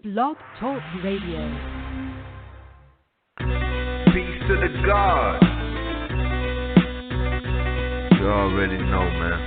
Blog Talk Radio. Peace to the gods. You already know, man.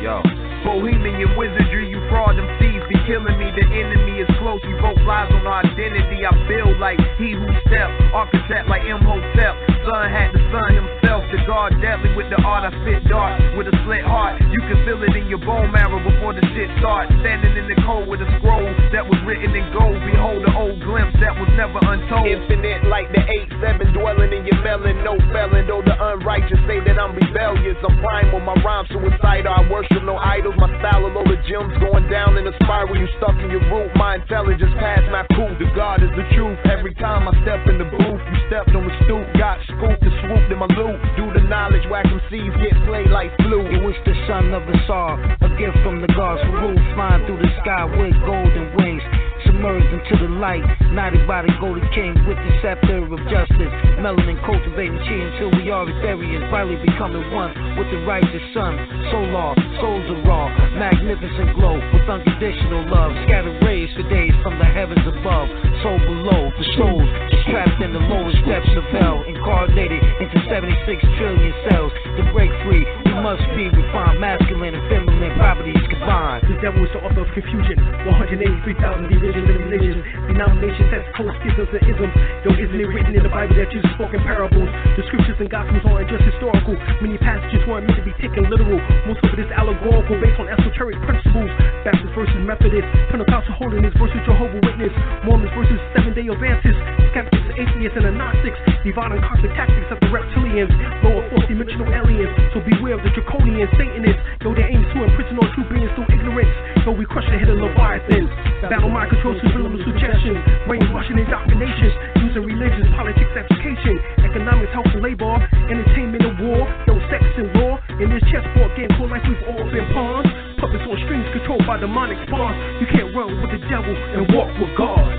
Yo. Bohemian wizardry, you fraud MCs be killing me. The enemy is close, we both lies on our identity. I build like he who stepped, architect like Imhotep. Son had the sun himself, the God deadly with the art. I spit dark with a slit heart. You can feel it in your bone marrow before the shit starts. Standing in the cold with a scroll that was written in gold. Behold the old glimpse that was never untold. Infinite like the 8-7 dwelling in your melon. No felon, though the unrighteous say that I'm rebellious. I'm primal, my rhymes suicidal. I worship no idols. My style of load of gems going down in a spiral. You stuck in your root. My intelligence past my coup. The God is the truth. Every time I step in the booth, you stepped on the stoop. Got scooped and swooped in my loot. Do the knowledge, whack MCs get played like flute. You wish the son of us all a gift from the gods for rule. Flying through the sky with golden wings. Submerged into the light, knighted by the golden king with the scepter of justice. Melanin cultivating chi until we are Ethereans, finally becoming one with the righteous sun. Solar, souls are raw, magnificent glow with unconditional love. Scattered rays for days from the heavens above. Soul below, the souls is trapped in the lowest depths of hell, incarnated into 76 trillion cells. To break free, we must be refined, masculine and feminine properties combined. The devil is the author of confusion. 183,000 divisions and religions, denominations, sects, codes, schisms, and isms. Yo, isn't it written in the Bible that Jesus spoke in parables? The scriptures and gospels aren't just historical. Many passages weren't meant to be taken literal. Most of it is allegorical, based on esoteric principles. Baptist versus Methodist, Pentecostal holiness versus Jehovah's Witness, Mormons versus Seventh-day Adventists, skeptics, atheists, and agnostics, divine and cosmic tactics of the reptilians, lower fourth-dimensional aliens. So beware of the draconian Satanists. Yo, their aim is to imprison all true beings through ignorance. So we crush the head of Leviathan. Battle mind control, subliminal suggestions, brainwashing indoctrinations, using religions, politics, education, economics, health and labor, entertainment and war. Yo, sex and law. In this chessboard game called life, we've all been pawns. Puppets on strings controlled by demonic spawns. You can't run with the devil and walk with God.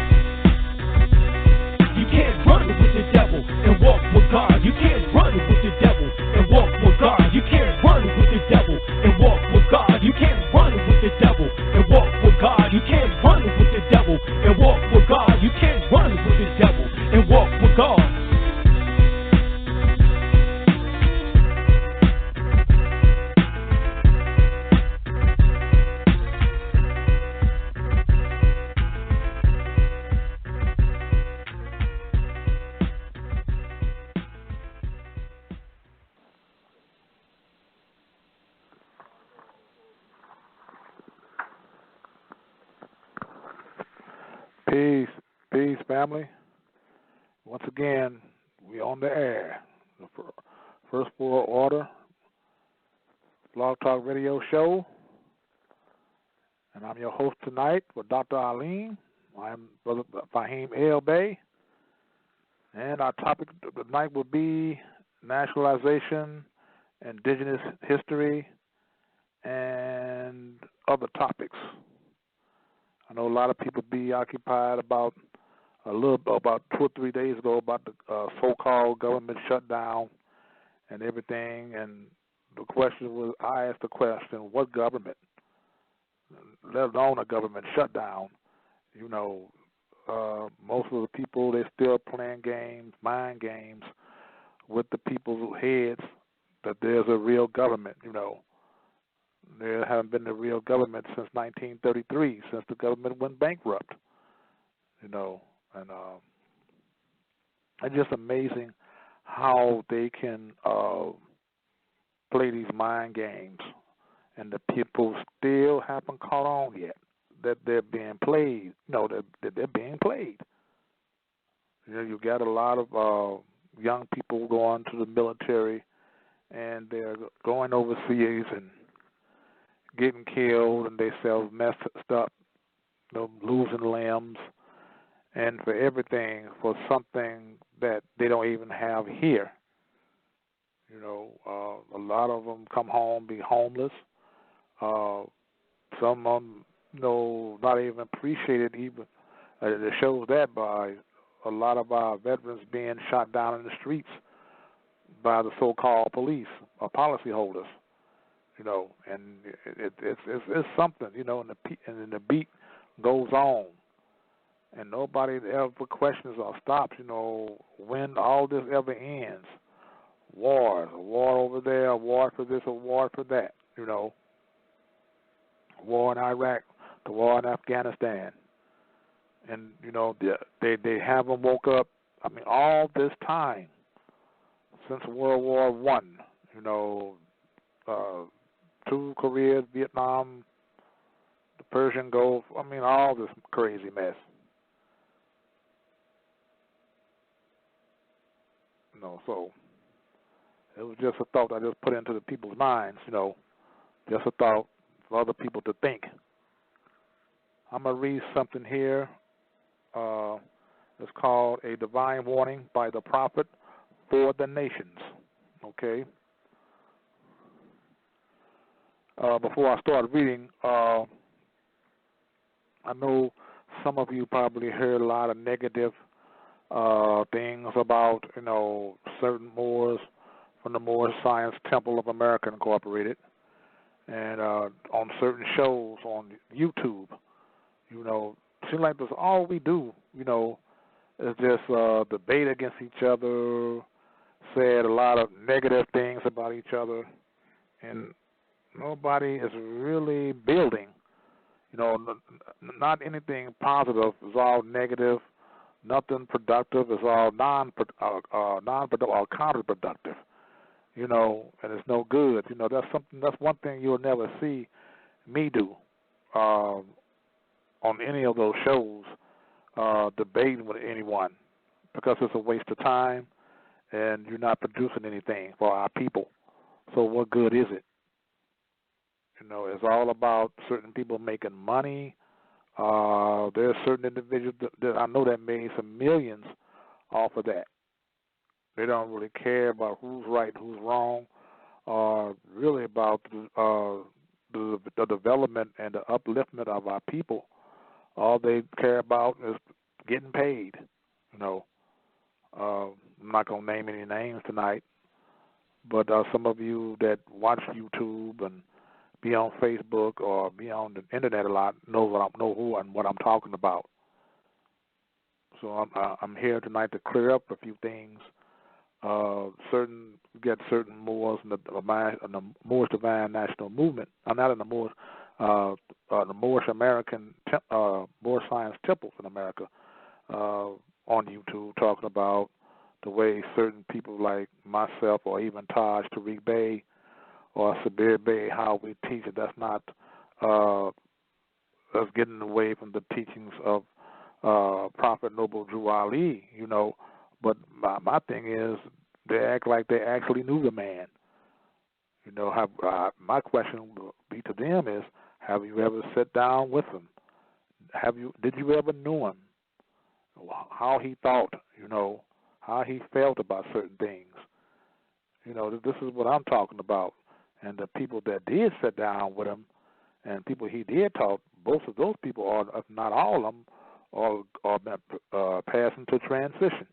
You can't run with the devil and walk with God. You can't run with the devil and walk with God. You can't run with the devil and walk with God. You can't run with the devil and walk with God. You can't run with the devil and walk with God. You can't run with the devil and walk with God. Peace, family. Once again, we on the air. The First World Order Blog Talk Radio Show. And I'm your host tonight with Dr. Alim. I am Brother Fahim El-Bey. And our topic tonight will be nationalization, indigenous history, and other topics. I know a lot of people be occupied about 2 or 3 days ago about the so-called government shutdown and everything. And the question was, I asked the question, what government? Let alone a government shutdown. You know, most of the people, they're still playing games, mind games, with the people's heads that there's a real government, you know. There haven't been a real government since 1933, since the government went bankrupt, you know. And it's just amazing how they can play these mind games, and the people still haven't caught on yet that they're being played. No, that they're being played. You know, you got a lot of young people going to the military, and they're going overseas and getting killed, and they self messed up, you know, losing limbs, and for everything, for something that they don't even have here. You know, a lot of them come home, be homeless. Some of them, you know, not even appreciated even. It shows that by a lot of our veterans being shot down in the streets by the so-called police or policyholders. and it's something, and the beat goes on, and nobody ever questions or stops, when all this ever ends. Wars, a war over there, a war for this, a war for that, war in Iraq, the war in Afghanistan, and they haven't woke up. I mean, all this time since World War One, two Koreas, Vietnam, the Persian Gulf. I mean, all this crazy mess. So it was just a thought I just put into the people's minds, just a thought for other people to think. I'm going to read something here. It's called A Divine Warning by the Prophet for the Nations. Okay? Before I start reading, I know some of you probably heard a lot of negative things about, certain Moors from the Moorish Science Temple of America Incorporated, and on certain shows on YouTube. Seems like that's all we do, is just debate against each other, said a lot of negative things about each other, and nobody is really building. Not anything positive. It's all negative. Nothing productive. It's all non-productive or counterproductive. And it's no good. That's one thing you'll never see me do on any of those shows, debating with anyone, because it's a waste of time, and you're not producing anything for our people. So what good is it? It's all about certain people making money. There are certain individuals that I know that made some millions off of that. They don't really care about who's right, who's wrong, or really about the development and the upliftment of our people. All they care about is getting paid. I'm not going to name any names tonight, but some of you that watch YouTube and be on Facebook or be on the internet a lot know who and what I'm talking about. So I'm here tonight to clear up a few things. We got certain Moors in the Moorish Divine National Movement. I'm not in the Moors, the Moorish American Moorish Science Temples in America on YouTube, talking about the way certain people like myself or even Taj Tariq Bey or Sabir Bey, how we teach it. That's not us getting away from the teachings of Prophet Noble Drew Ali, But my thing is, they act like they actually knew the man. My question will be to them is, have you ever sat down with him? Did you ever know him? How he thought, how he felt about certain things. This is what I'm talking about. And the people that did sit down with him and people he did talk, both of those people, are, if not all of them, are passing to transition.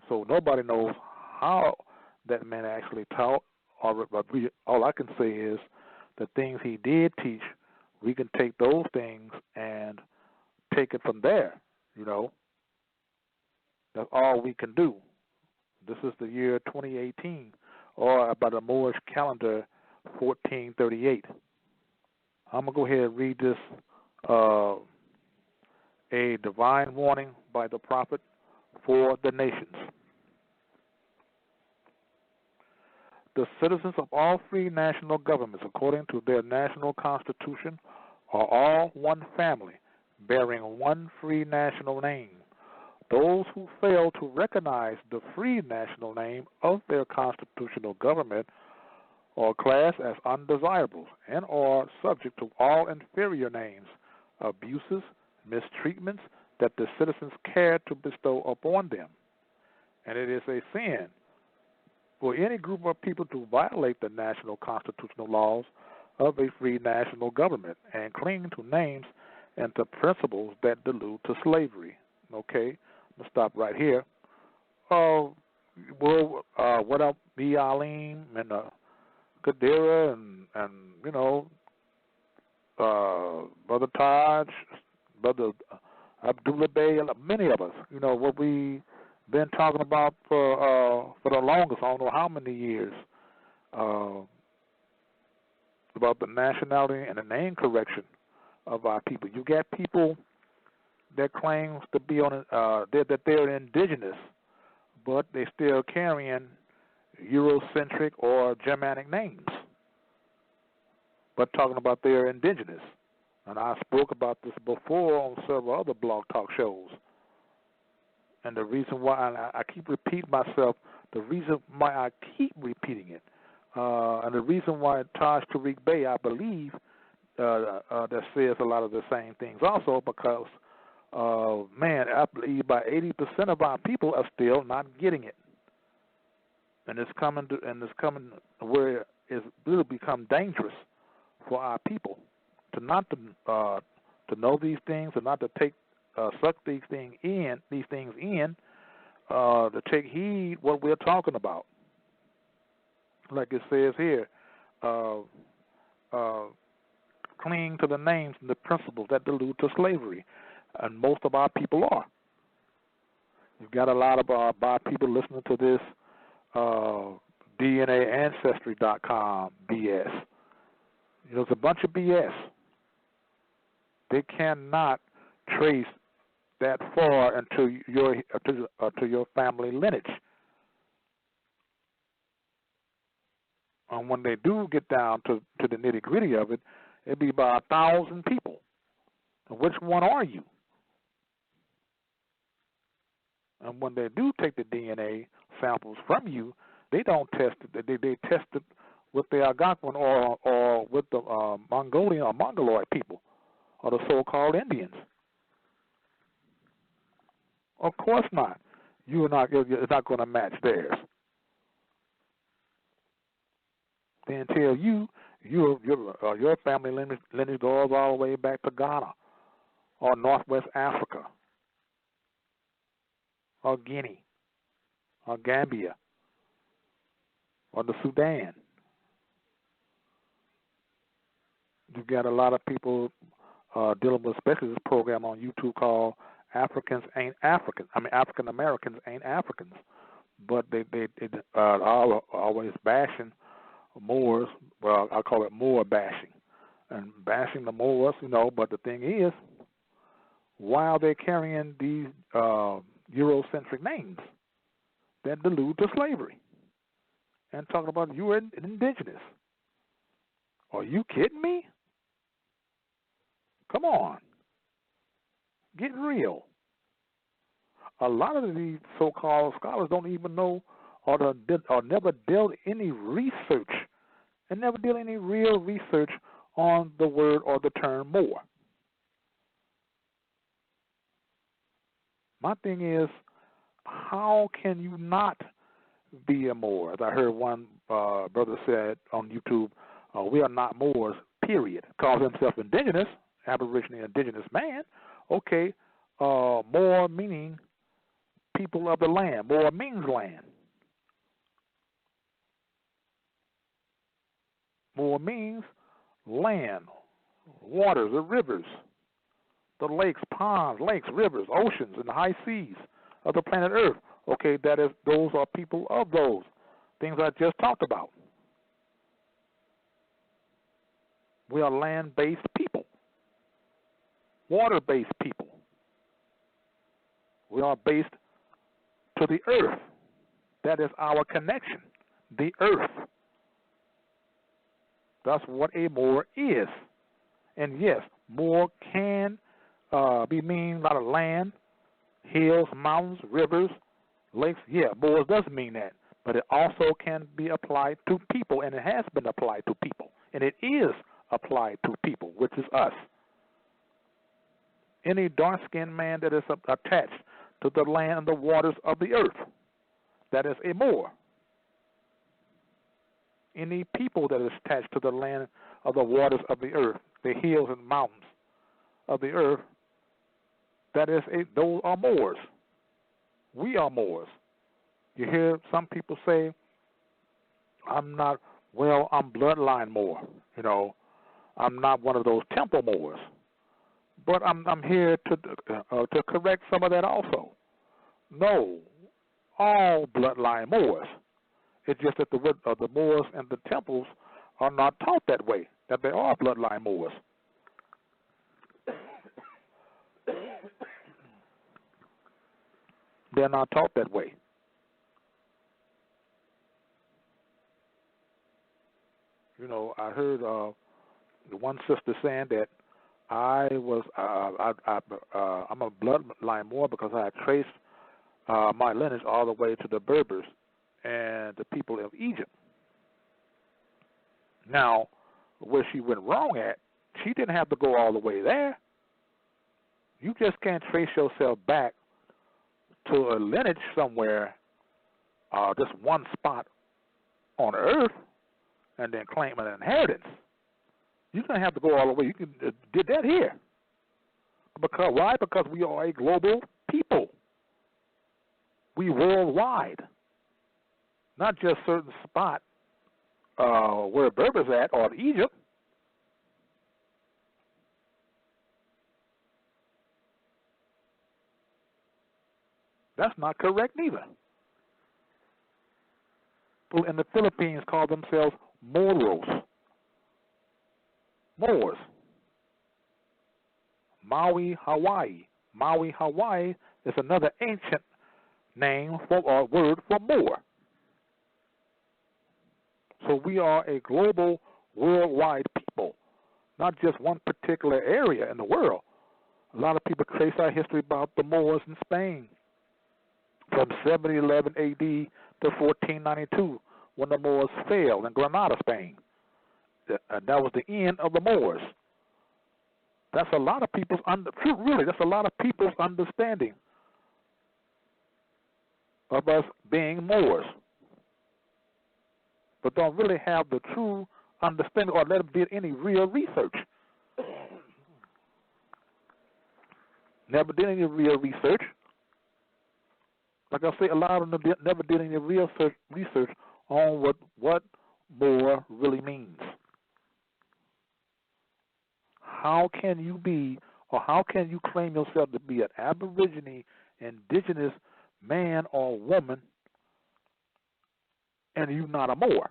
So nobody knows how that man actually taught. All I can say is the things he did teach, we can take those things and take it from there, That's all we can do. This is the year 2018, or about the Moorish calendar, 1438. I'm going to go ahead and read this, A Divine Warning by the Prophet for the Nations. The citizens of all free national governments, according to their national constitution, are all one family, bearing one free national name. Those who fail to recognize the free national name of their constitutional government are classed as undesirables and are subject to all inferior names, abuses, mistreatments that the citizens care to bestow upon them. And it is a sin for any group of people to violate the national constitutional laws of a free national government and cling to names and to principles that allude to slavery. Okay, I'm going to stop right here. What up, B. Alim and Kadira and Brother Taj, Brother Abdullah Bey, many of us, what we been talking about for the longest, I don't know how many years, about the nationality and the name correction of our people. You got people that claims to be on that they're indigenous, but they still carrying Eurocentric or Germanic names, but talking about they're indigenous. And I spoke about this before on several other blog talk shows. And the reason why, and I keep repeating myself, the reason why I keep repeating it, and the reason why Taj Tariq Bey, I believe, that says a lot of the same things also, because, I believe about 80% of our people are still not getting it. And it's coming where it's really become dangerous for our people to not to know these things, and not to take suck these things in, to take heed what we're talking about. Like it says here, cling to the names and the principles that allude to slavery, and most of our people are. You've got a lot of our people listening to this DNAancestry.com BS. It's a bunch of BS. They cannot trace that far into your family lineage. And when they do get down to the nitty gritty of it, it'd be about 1,000 people. And which one are you? And when they do take the DNA samples from you, they don't test it. They test it with the Algonquin or with the Mongolian or Mongoloid people, or the so-called Indians. Of course not. It's not going to match theirs. They tell you your family lineage goes all the way back to Ghana, or Northwest Africa, or Guinea, or Gambia, or the Sudan. You've got a lot of people dealing with, especially this program on YouTube called Africans Ain't Africans. African Americans Ain't Africans. But they are always bashing Moors. Well, I call it Moor bashing. And bashing the Moors, but the thing is, while they're carrying these Eurocentric names that allude to slavery and talking about you are indigenous. Are you kidding me? Come on. Get real. A lot of these so-called scholars don't even know or never did any research and never did any real research on the word or the term Moor. My thing is, how can you not be a Moor? As I heard one brother said on YouTube, we are not Moors, period. Calls himself indigenous, Aboriginal indigenous man. Okay, Moor meaning people of the land. Moor means land. Moor means land, waters, the rivers, the lakes, ponds, rivers, oceans, and the high seas of the planet Earth. Okay, those are people of those things I just talked about. We are land-based people, water-based people. We are based to the earth. That is our connection, the earth. That's what a Moor is. And yes, Moor can be mean a lot of land, hills, mountains, rivers, lakes. Yeah, Moor does mean that. But it also can be applied to people, and it has been applied to people. And it is applied to people, which is us. Any dark-skinned man that is attached to the land and the waters of the earth, that is a Moor. Any people that is attached to the land of the waters of the earth, the hills and mountains of the earth, those are Moors. We are Moors. You hear some people say, I'm not Well, I'm bloodline Moor. You know, I'm not one of those temple Moors. But I'm here to correct some of that also. No, all bloodline Moors. It's just that the Moors and the temples are not taught that way, that they are bloodline Moors. They're not taught that way. You know, I heard one sister saying that I'm a bloodline Moor because I traced my lineage all the way to the Berbers and the people of Egypt. Now, where she went wrong at, she didn't have to go all the way there. You just can't trace yourself back to a lineage somewhere, just one spot on Earth, and then claim an inheritance. You don't have to go all the way. You can did that here. Because why? Because we are a global people. We worldwide, not just certain spot where Berbers at or Egypt. That's not correct neither. People in the Philippines call themselves Moros. Moors. Maui, Hawaii. Maui, Hawaii is another ancient name for or word for Moor. So we are a global, worldwide people, not just one particular area in the world. A lot of people trace our history about the Moors in Spain from 711 AD to 1492 when the Moors failed in Granada, Spain. That was the end of the Moors. That's a lot of people's that's a lot of people's understanding of us being Moors, but don't really have the true understanding or let them do any real research. Never did any real research. Like I say, a lot of them never did any real research on what Moor really means. How can you be, or how can you claim yourself to be an Aborigine, indigenous man or woman, and you're not a Moor?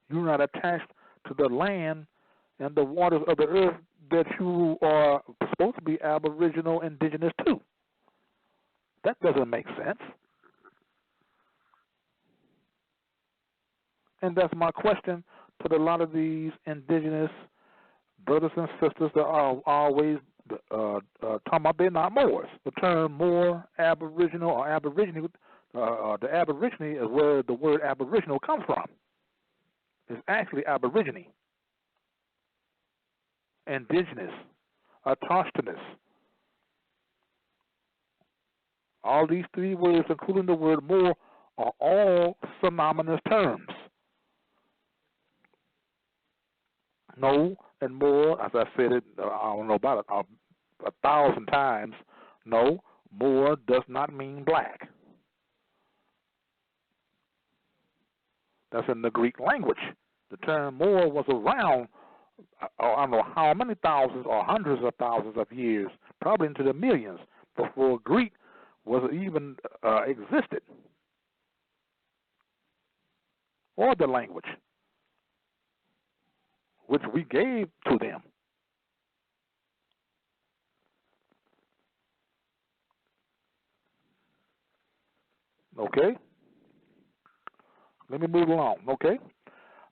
You're not attached to the land and the waters of the earth that you are supposed to be Aboriginal, indigenous to. That doesn't make sense. And that's my question to a lot of these indigenous brothers and sisters that are always talking about they're not Moors. The term Moor, Aboriginal, or Aborigine, the Aborigine is where the word Aboriginal comes from. It's actually Aborigine, indigenous, autochthonous. All these three words, including the word Moor, are all synonymous terms. No, and Moor, as I said it, I don't know about it, 1,000 times, no, Moor does not mean black. That's in the Greek language. The term Moor was around, I don't know how many thousands or hundreds of thousands of years, probably into the millions, before Greek was even existed, or the language which we gave to them. Okay? Let me move along, okay?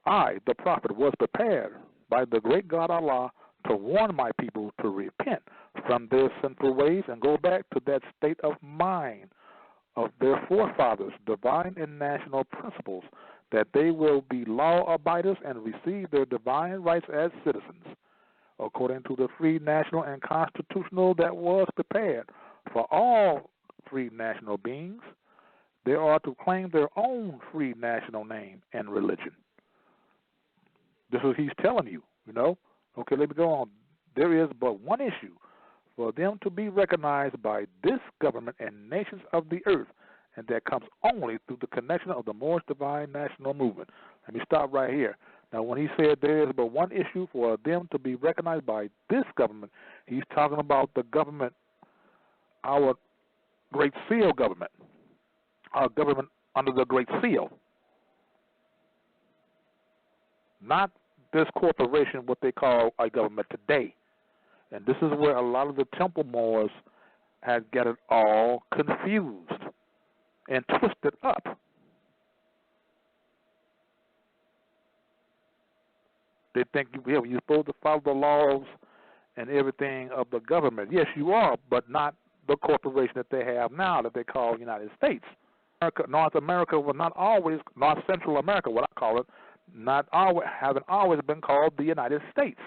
I, the prophet, was prepared by the great God Allah to warn my people to repent from their sinful ways and go back to that state of mind of their forefathers, divine and national principles, that they will be law-abiders and receive their divine rights as citizens, according to the free national and constitutional that was prepared for all free national beings. They are to claim their own free national name and religion. This is what he's telling you, you know. Okay, let me go on. There is but one issue: for them to be recognized by this government and nations of the earth, and that comes only through the connection of the Moorish divine national movement. Let me stop right here. Now, when he said there is but one issue for them to be recognized by this government, he's talking about the government, our Great Seal government, our government under the Great Seal. Not this corporation, what they call a government today. And this is where a lot of the temple Moors had got it all confused and twisted up. They think you're supposed to follow the laws and everything of the government. Yes, you are, but not the corporation that they have now that they call United States. North America was not always, North Central America, what I call it, not always, haven't always been called the United States.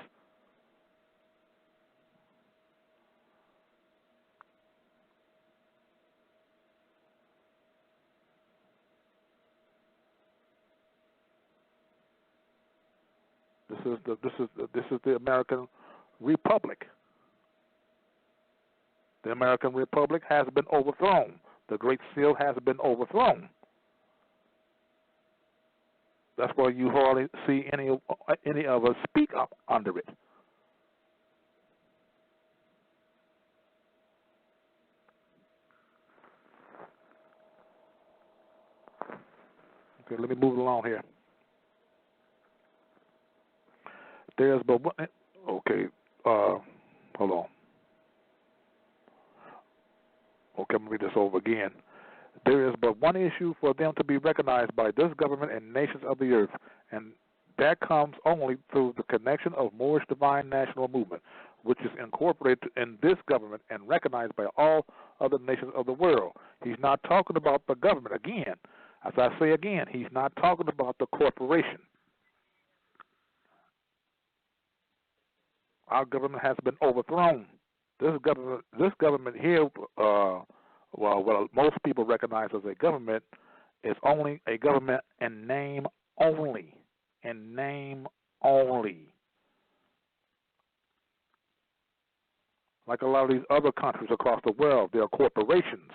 This is the American Republic. The American Republic has been overthrown. The Great Seal has been overthrown. That's why you hardly see any of us speak up under it. Okay, let me move along here. There's but one. Okay, hold on. Okay, I'm going to read this over again. There is but one issue for them to be recognized by this government and nations of the earth, and that comes only through the connection of Moorish divine national movement, which is incorporated in this government and recognized by all other nations of the world. He's not talking about the government again. As I say again, he's not talking about the corporation. Our government has been overthrown. This government here, what most people recognize as a government, is only a government in name only. In name only. Like a lot of these other countries across the world, they are corporations.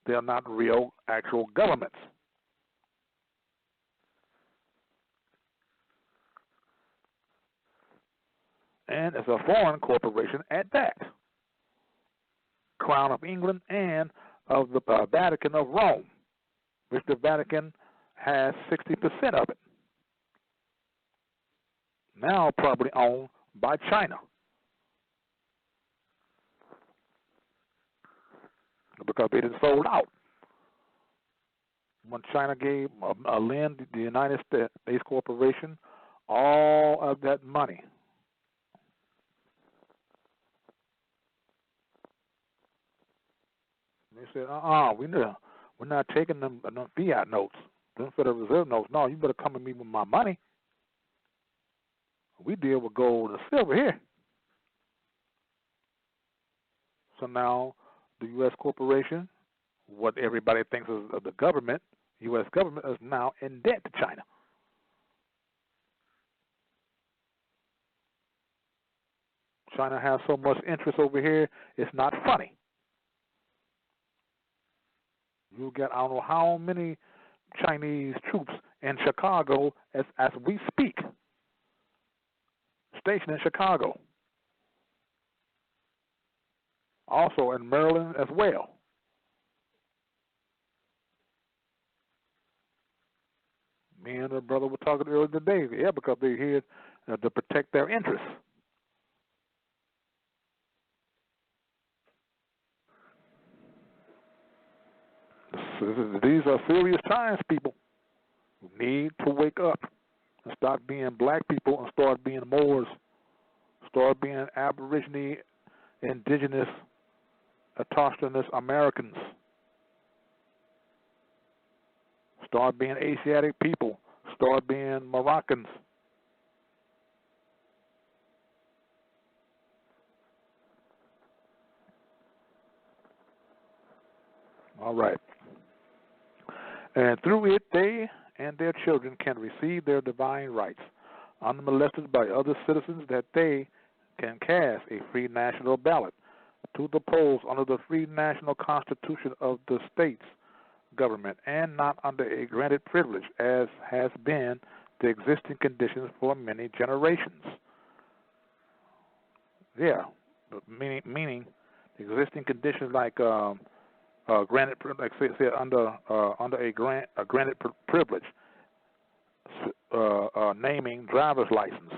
They are not real, actual governments. And it's a foreign corporation at that. Crown of England and of the Vatican of Rome, which the Vatican has 60% of it. Now probably owned by China. Because they didn't sold out. When China gave lend the United States Corporation all of that money. They said, we're not taking them fiat notes, them Federal Reserve notes. No, you better come to me with my money. We deal with gold and silver here. So now the U.S. corporation, what everybody thinks is of the government, U.S. government, is now in debt to China. China has so much interest over here, it's not funny. You get, I don't know how many Chinese troops in Chicago as we speak, stationed in Chicago. Also in Maryland as well. Me and a brother were talking earlier today. Yeah, because they're here to protect their interests. These are serious times, people. We need to wake up and stop being black people and start being Moors, start being Aborigine, indigenous, autochthonous Americans. Start being Asiatic people. Start being Moroccans. All right. And through it, they and their children can receive their divine rights, unmolested by other citizens, that they can cast a free national ballot to the polls under the free national constitution of the states government and not under a granted privilege, as has been the existing conditions for many generations. Yeah, meaning existing conditions like granted, like say under a granted privilege, naming driver's license,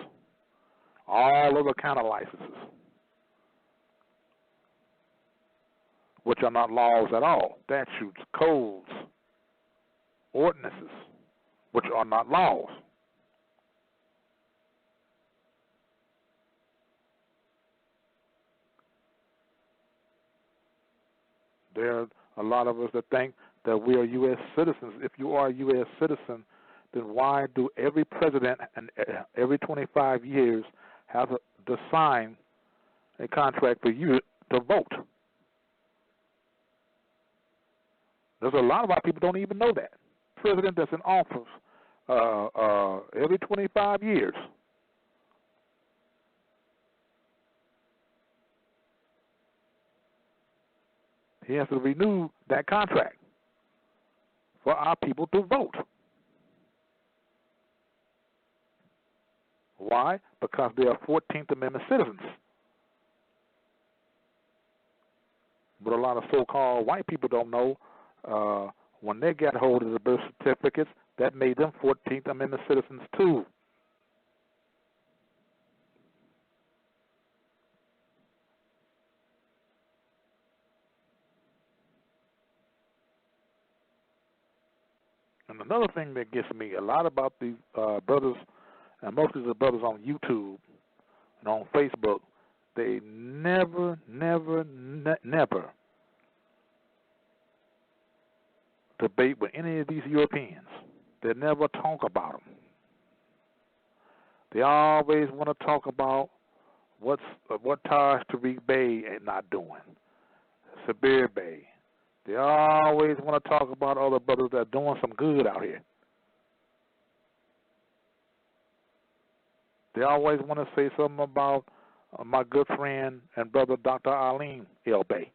all other kind of licenses, which are not laws at all, statutes, codes, ordinances, which are not laws. There are a lot of us that think that we are U.S. citizens. If you are a U.S. citizen, then why do every president and every 25 years have to sign a contract for you to vote? There's a lot of our people don't even know that. President that's in office every 25 years. He has to renew that contract for our people to vote. Why? Because they are 14th Amendment citizens. But a lot of so-called white people don't know, when they got hold of the birth certificates, that made them 14th Amendment citizens too. And another thing that gets me a lot about these brothers, and mostly the brothers on YouTube and on Facebook, they never debate with any of these Europeans. They never talk about them. They always want to talk about what Tariq Bey is not doing, Sabir Bey. They always want to talk about other brothers that are doing some good out here. They always want to say something about my good friend and brother Dr. El-Bey.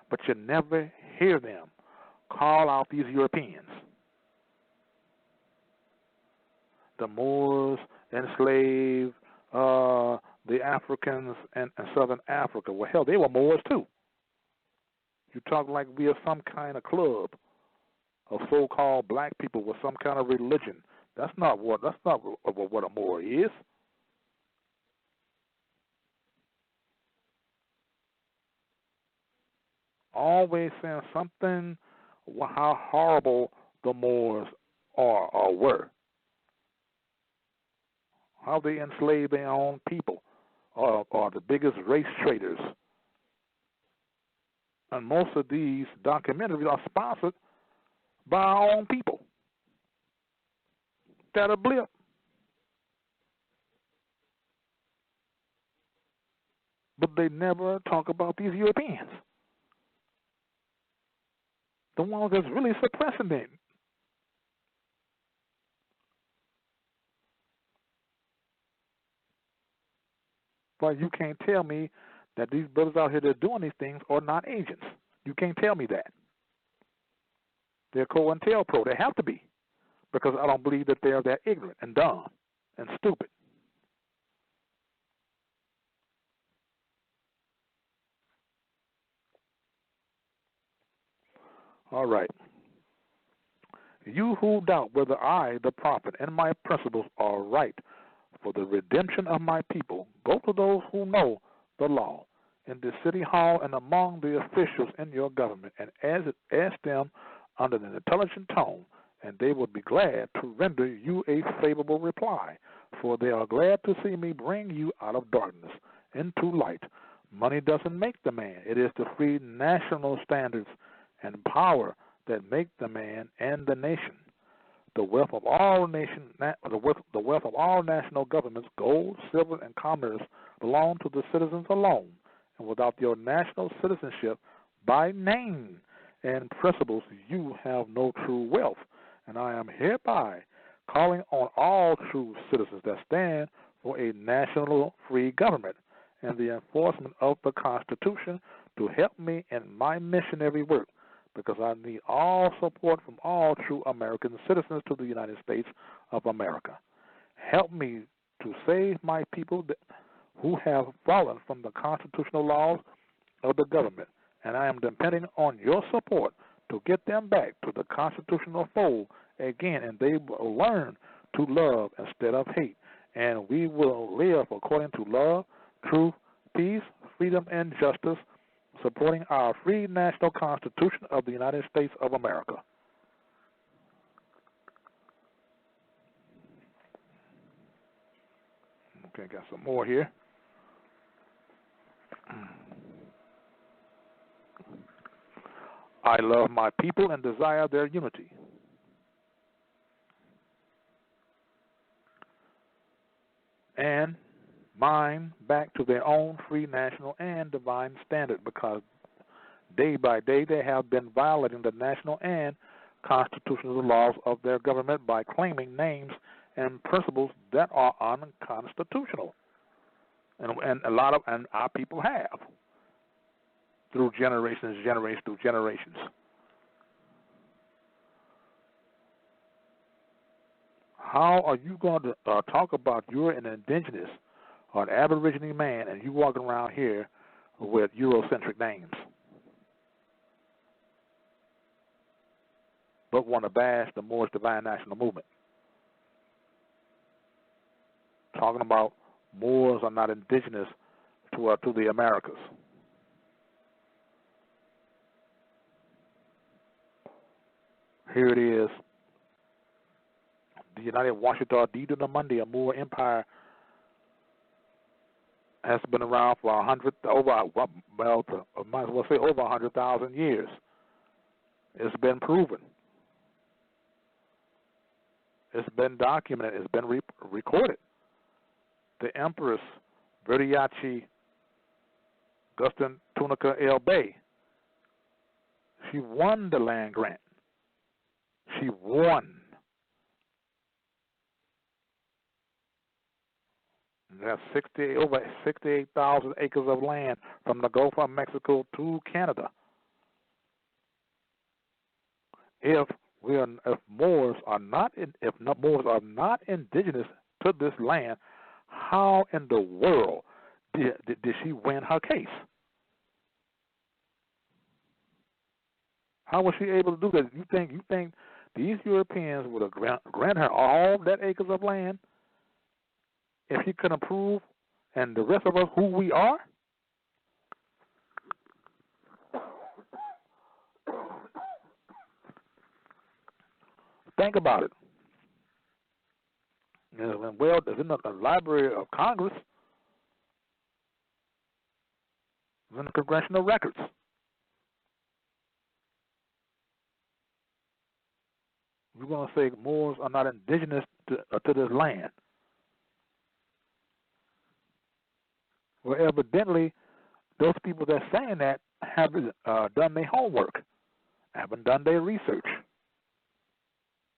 But you never hear them call out these Europeans. The Moors enslaved the Africans in Southern Africa. Well, hell, they were Moors too. You talk like we are some kind of club of so-called black people with some kind of religion. That's not what a Moor is. Always saying something how horrible the Moors are or were. How they enslaved their own people, are the biggest race traders. And most of these documentaries are sponsored by our own people. That a blip. But they never talk about these Europeans. The ones that's really suppressing them. But you can't tell me that these brothers out here that are doing these things are not agents. You can't tell me that. They're COINTELPRO. They have to be. Because I don't believe that they're that ignorant and dumb and stupid. All right. You who doubt whether I, the prophet, and my principles are right for the redemption of my people, go to those who know the law in the city hall and among the officials in your government, and ask them under an intelligent tone, and they will be glad to render you a favorable reply, for they are glad to see me bring you out of darkness into light. Money doesn't make the man. It is the free national standards and power that make the man and the nation. The wealth of all national governments, gold, silver, and commerce belong to the citizens alone, and without your national citizenship by name and principles, you have no true wealth. And I am hereby calling on all true citizens that stand for a national free government and the enforcement of the Constitution to help me in my missionary work, because I need all support from all true American citizens to the United States of America. Help me to save my people who have fallen from the constitutional laws of the government, and I am depending on your support to get them back to the constitutional fold again, and they will learn to love instead of hate, and we will live according to love, truth, peace, freedom, and justice, supporting our free national Constitution of the United States of America. Okay, got some more here. I love my people and desire their unity. And mine back to their own free national and divine standard, because day by day they have been violating the national and constitutional laws of their government by claiming names and principles that are unconstitutional, and our people have through generations. How are you going to talk about you're an indigenous or an Aborigine man and you walking around here with Eurocentric names, but want to bash the Moorish Divine National Movement? Talking about Moors are not indigenous to the Americas. Here it is. The United Washita Deedunamundi, a Moor empire, has been around for over 100,000 years. It's been proven. It's been documented. It's been recorded. The Empress Verdiachi Gustin Tunica El-Bey, she won the land grant. She won. That's over 68,000 acres of land from the Gulf of Mexico to Canada. If Moors are not indigenous to this land, how in the world did she win her case? How was she able to do that? You think these Europeans would have grant her all that acres of land if she couldn't prove, and the rest of us, who we are? Think about it. Well, it's in the Library of Congress. It's in the congressional records. We're going to say Moors are not indigenous to this land. Well, evidently, those people that are saying that haven't done their homework, haven't done their research.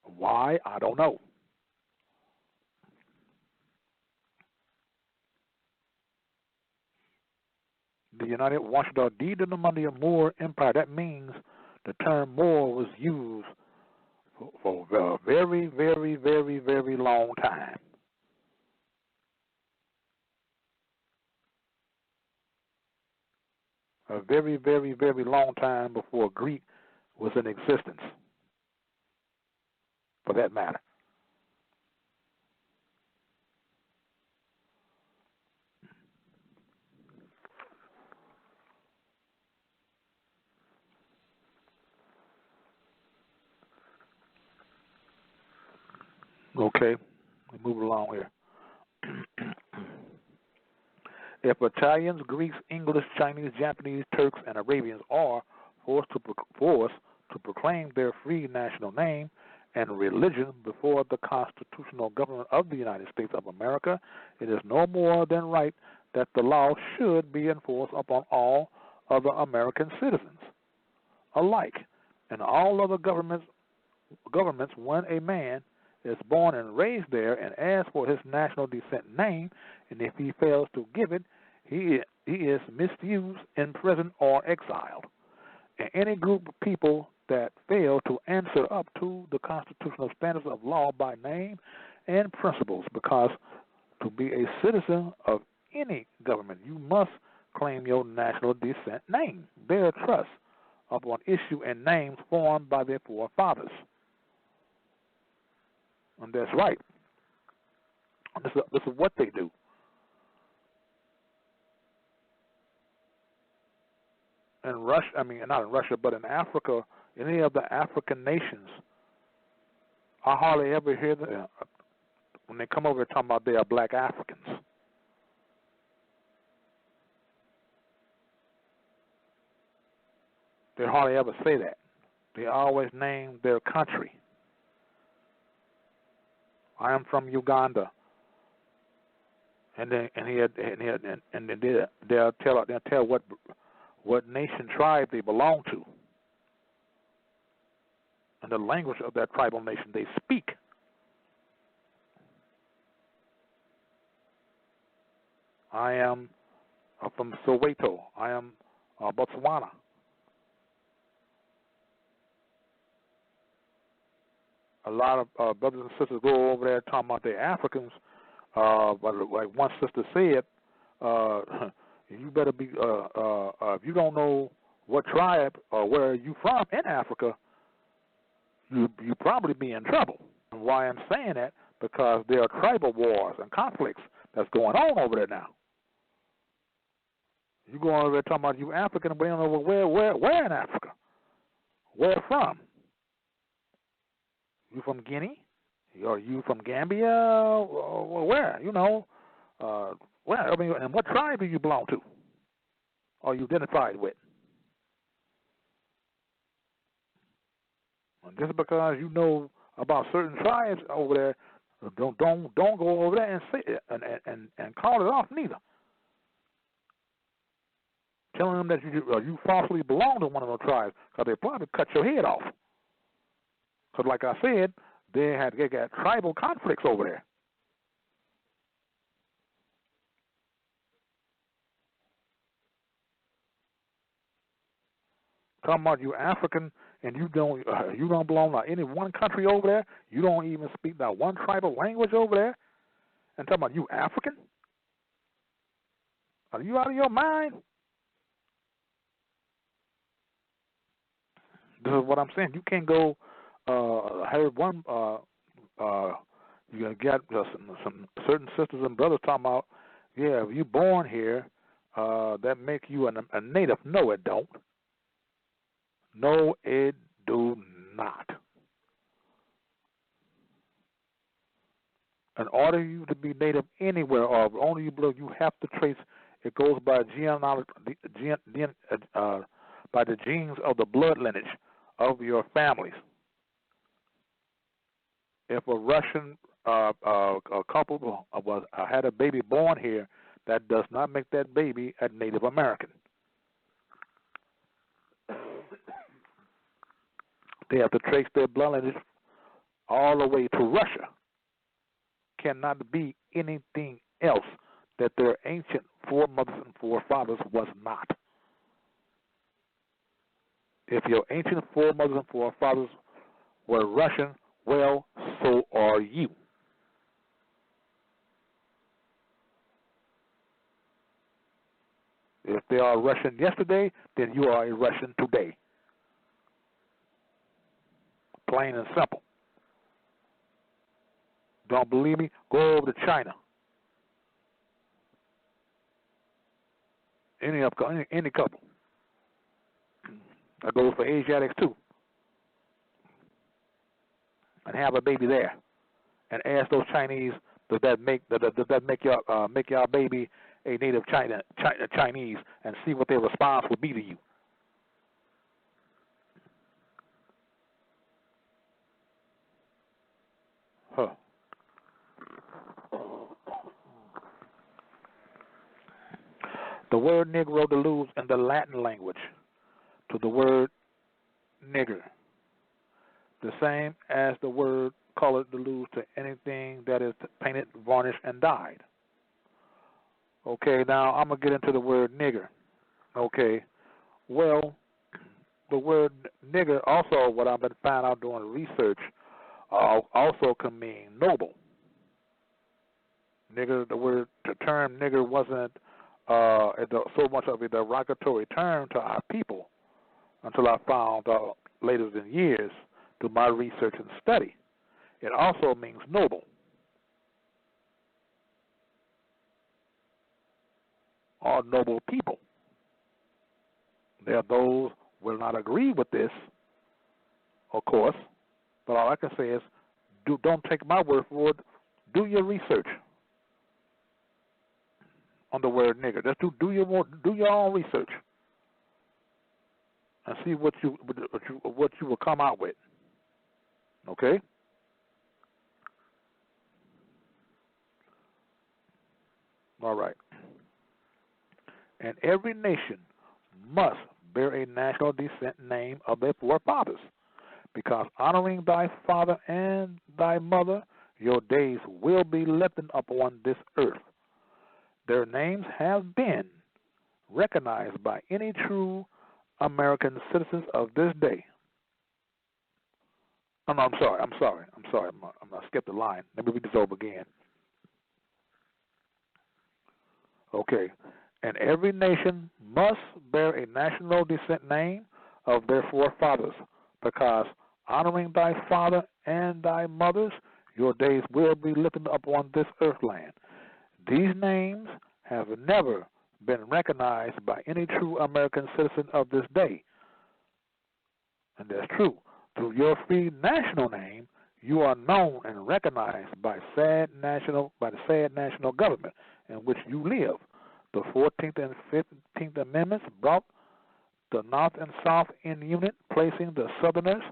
Why? I don't know. The United Washita Deedunamundi Moor Empire, that means the term Moor was used for a very, very, very, very long time. A very, very, very long time before Greek was in existence, for that matter. Okay, we move along here. If Italians, Greeks, English, Chinese, Japanese, Turks, and Arabians are forced to proclaim their free national name and religion before the constitutional government of the United States of America, it is no more than right that the law should be enforced upon all other American citizens alike, and all other governments when a man is born and raised there and asks for his national descent name, and if he fails to give it, he he is misused, imprisoned, or exiled. And any group of people that fail to answer up to the constitutional standards of law by name and principles, because to be a citizen of any government, you must claim your national descent name, bear trust upon issue and names formed by their forefathers. And that's right. This is what they do. In Russia, I mean, not in Russia, but in Africa, any of the African nations, I hardly ever hear them, when they come over here talking about they are black Africans. They hardly ever say that. They always name their country. I am from Uganda, and they'll tell what nation, tribe they belong to, and the language of that tribal nation they speak. I am from Soweto. I am Botswana. A lot of brothers and sisters go over there talking about they're Africans, but like one sister said, you better be, if you don't know what tribe or where you from in Africa, you probably be in trouble. And why I'm saying that, because there are tribal wars and conflicts that's going on over there now. You go over there talking about you African, but you don't know where in Africa, where from. You from Guinea? Or you from Gambia? Or where? You know, where? I mean, and what tribe do you belong to? Or you identified with? And just because you know about certain tribes over there, don't go over there and say and call it off neither. Telling them that you falsely belong to one of those tribes, because they probably cut your head off. Because like I said, they got tribal conflicts over there. Talking about you African and you don't belong to any one country over there. You don't even speak that one tribal language over there. And talking about you African? Are you out of your mind? This is what I'm saying. You can't go. I heard one. You got some certain sisters and brothers talking about, yeah, if you're born here, that make you a native. No, it don't. No, it do not. In order for you to be native anywhere, or only you have to trace. It goes by by the genes of the blood lineage of your families. If a Russian couple had a baby born here, that does not make that baby a Native American. They have to trace their blood lineage all the way to Russia. Cannot be anything else that their ancient foremothers and forefathers was not. If your ancient foremothers and forefathers were Russian, well, so are you. If they are Russian yesterday, then you are a Russian today. Plain and simple. Don't believe me? Go over to China. Any couple. That goes for Asiatics too. And have a baby there, and ask those Chinese, does that make your baby a native Chinese, and see what their response would be to you. Huh. The word Negro alludes in the Latin language to the word nigger, the same as the word colored alludes to anything that is painted, varnished, and dyed. Okay, now I'm going to get into the word nigger. Okay, well, the word nigger also, what I've been finding out doing research, also can mean noble. Nigger, the term nigger wasn't so much of a derogatory term to our people until I found out later in years through my research and study. It also means noble. Or noble people. There are those who will not agree with this, of course, but all I can say is don't take my word for it. Do your research on the word nigger. Just do your own research and see what you will come out with. Okay? All right. And every nation must bear a national descent name of their forefathers, because honoring thy father and thy mother, your days will be lifted upon this earth. Their names have been recognized by any true American citizens of this day. I'm sorry. I skipped the line. Let me read this over again. Okay. And every nation must bear a national descent name of their forefathers, because honoring thy father and thy mothers, your days will be lifted upon this earthland. These names have never been recognized by any true American citizen of this day. And that's true. Through your free national name, you are known and recognized by the sad national government in which you live. The 14th and 15th Amendments brought the North and South in unit, placing the Southerners,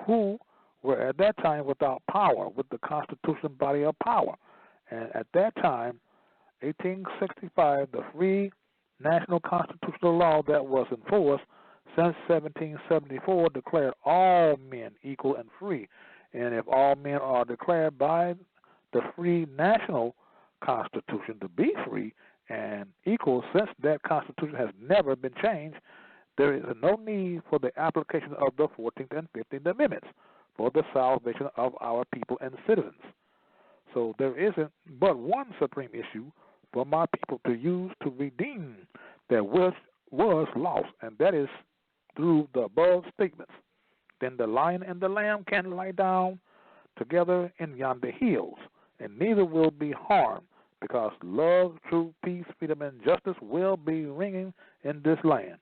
who were at that time without power, with the Constitution body of power. And at that time, 1865, the free national constitutional law that was in force since 1774 declared all men equal and free. And if all men are declared by the free national Constitution to be free and equal, since that Constitution has never been changed, there is no need for the application of the 14th and 15th Amendments for the salvation of our people and citizens. So there isn't but one supreme issue for my people to use to redeem that was lost, and that is through the above statements. Then the lion and the lamb can lie down together in yonder hills, and neither will be harmed, because love, truth, peace, freedom, and justice will be ringing in this land.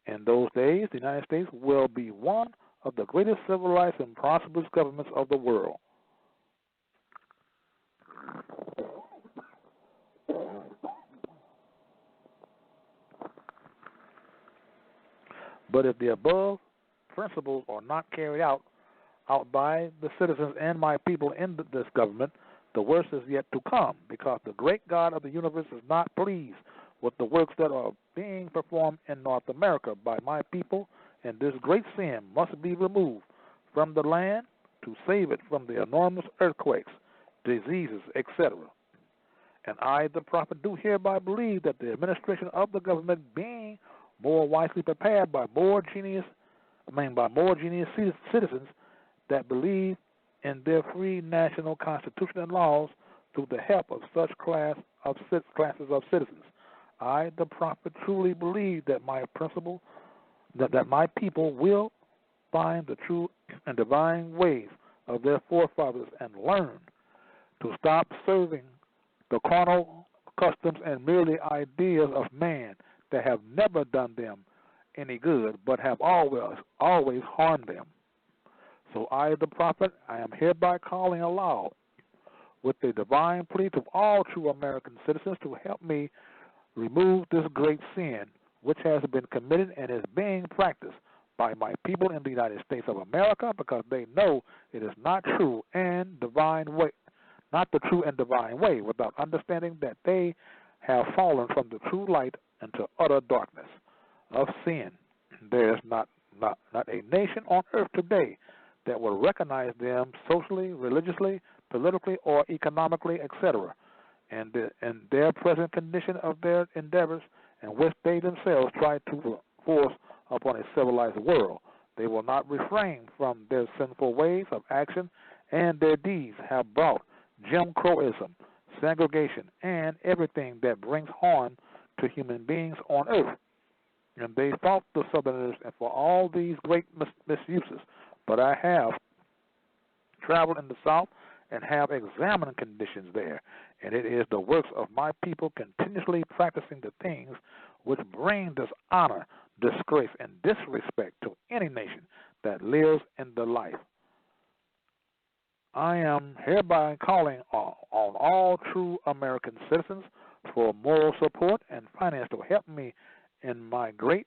In those days, the United States will be one of the greatest civilized and prosperous governments of the world. But if the above principles are not carried out by the citizens and my people in this government, the worst is yet to come, because the great God of the universe is not pleased with the works that are being performed in North America by my people, and this great sin must be removed from the land to save it from the enormous earthquakes, diseases, etc. And I, the prophet, do hereby believe that the administration of the government, being more wisely prepared by more genius citizens that believe in their free national constitution and laws, through the help of such classes of citizens, I, the prophet, truly believe that my people will find the true and divine ways of their forefathers and learn to stop serving the carnal customs and merely ideas of man that have never done them any good, but have always harmed them. So I, the prophet, I am hereby calling aloud with the divine plea to all true American citizens to help me remove this great sin which has been committed and is being practiced by my people in the United States of America, because they know it is not true and divine way, not the true and divine way, without understanding that they have fallen from the true light into utter darkness of sin. There is not a nation on earth today that will recognize them socially, religiously, politically, or economically, etc. and their present condition of their endeavors, in which they themselves try to force upon a civilized world. They will not refrain from their sinful ways of action, and their deeds have brought Jim Crowism, segregation, and everything that brings harm to human beings on earth. And they fought the Southerners for all these great misuses. But I have traveled in the South and have examined conditions there, and it is the works of my people continuously practicing the things which bring dishonor, disgrace, and disrespect to any nation that lives in the life. I am hereby calling on all true American citizens for moral support and finance to help me in my great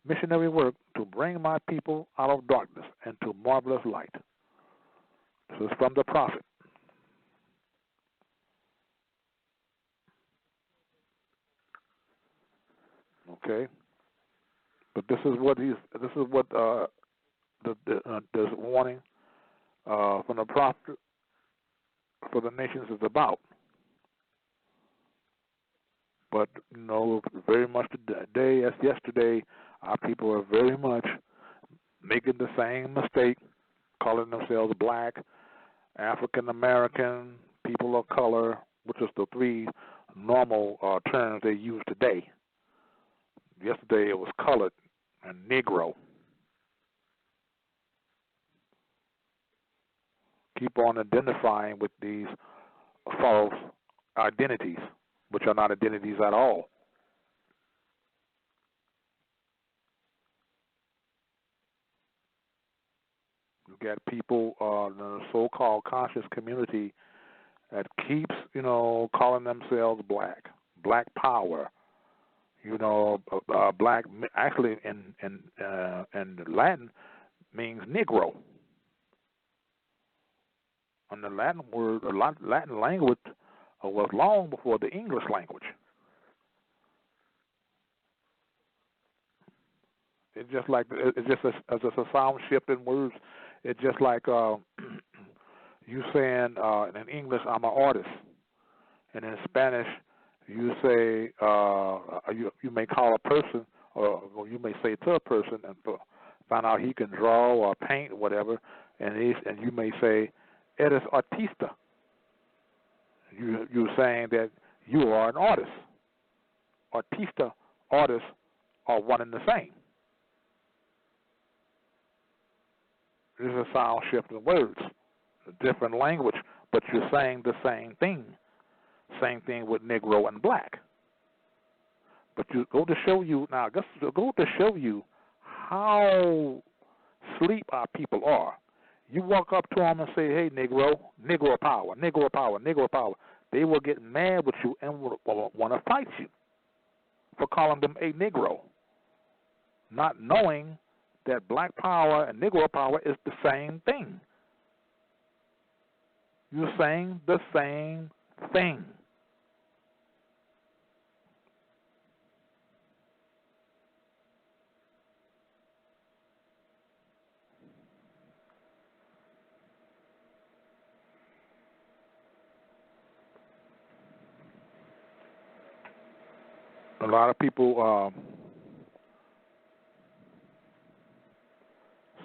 missionary work to bring my people out of darkness and to marvelous light. This is from the prophet. Okay, but this is what this warning from the prophet for the nations is about. But very much today as yesterday, our people are very much making the same mistake, calling themselves black, African American, people of color, which is the three normal terms they use today. Yesterday it was colored and Negro. Keep on identifying with these false identities, which are not identities at all. You got people in the so-called conscious community that keeps, calling themselves black, black power. Black actually in Latin means Negro. And the Latin word, Latin language was long before the English language. It's just a sound shift in words. It's just like you saying in English, "I'm an artist," and in Spanish, you say you may call a person, or you may say to a person, and find out he can draw or paint or whatever, and you may say, "Eres artista." You're saying that you are an artist. Artista, artist are one and the same. There's a sound shift in words, a different language, but you're saying the same thing. Same thing with Negro and black. But you go to show you how asleep our people are. You walk up to them and say, "Hey, Negro, Negro power, Negro power, Negro power." They will get mad with you and will want to fight you for calling them a Negro, not knowing that black power and Negro power is the same thing. You're saying the same thing. A lot of people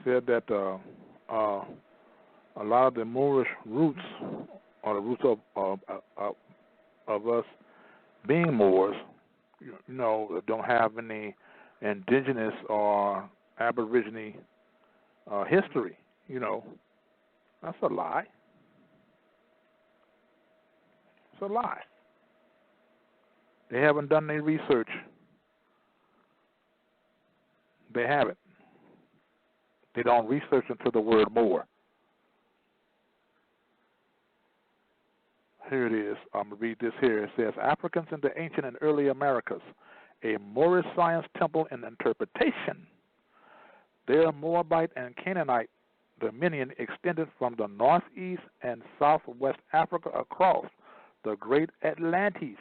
said that a lot of the Moorish roots, or the roots of us being Moors, don't have any indigenous or Aborigine history. That's a lie. It's a lie. They haven't done any research. They haven't. They don't research into the word Moor. Here it is. I'm going to read this here. It says, Africans in the ancient and early Americas, a Moorish science temple and interpretation. Their Moabite and Canaanite dominion extended from the northeast and southwest Africa across the great Atlantis,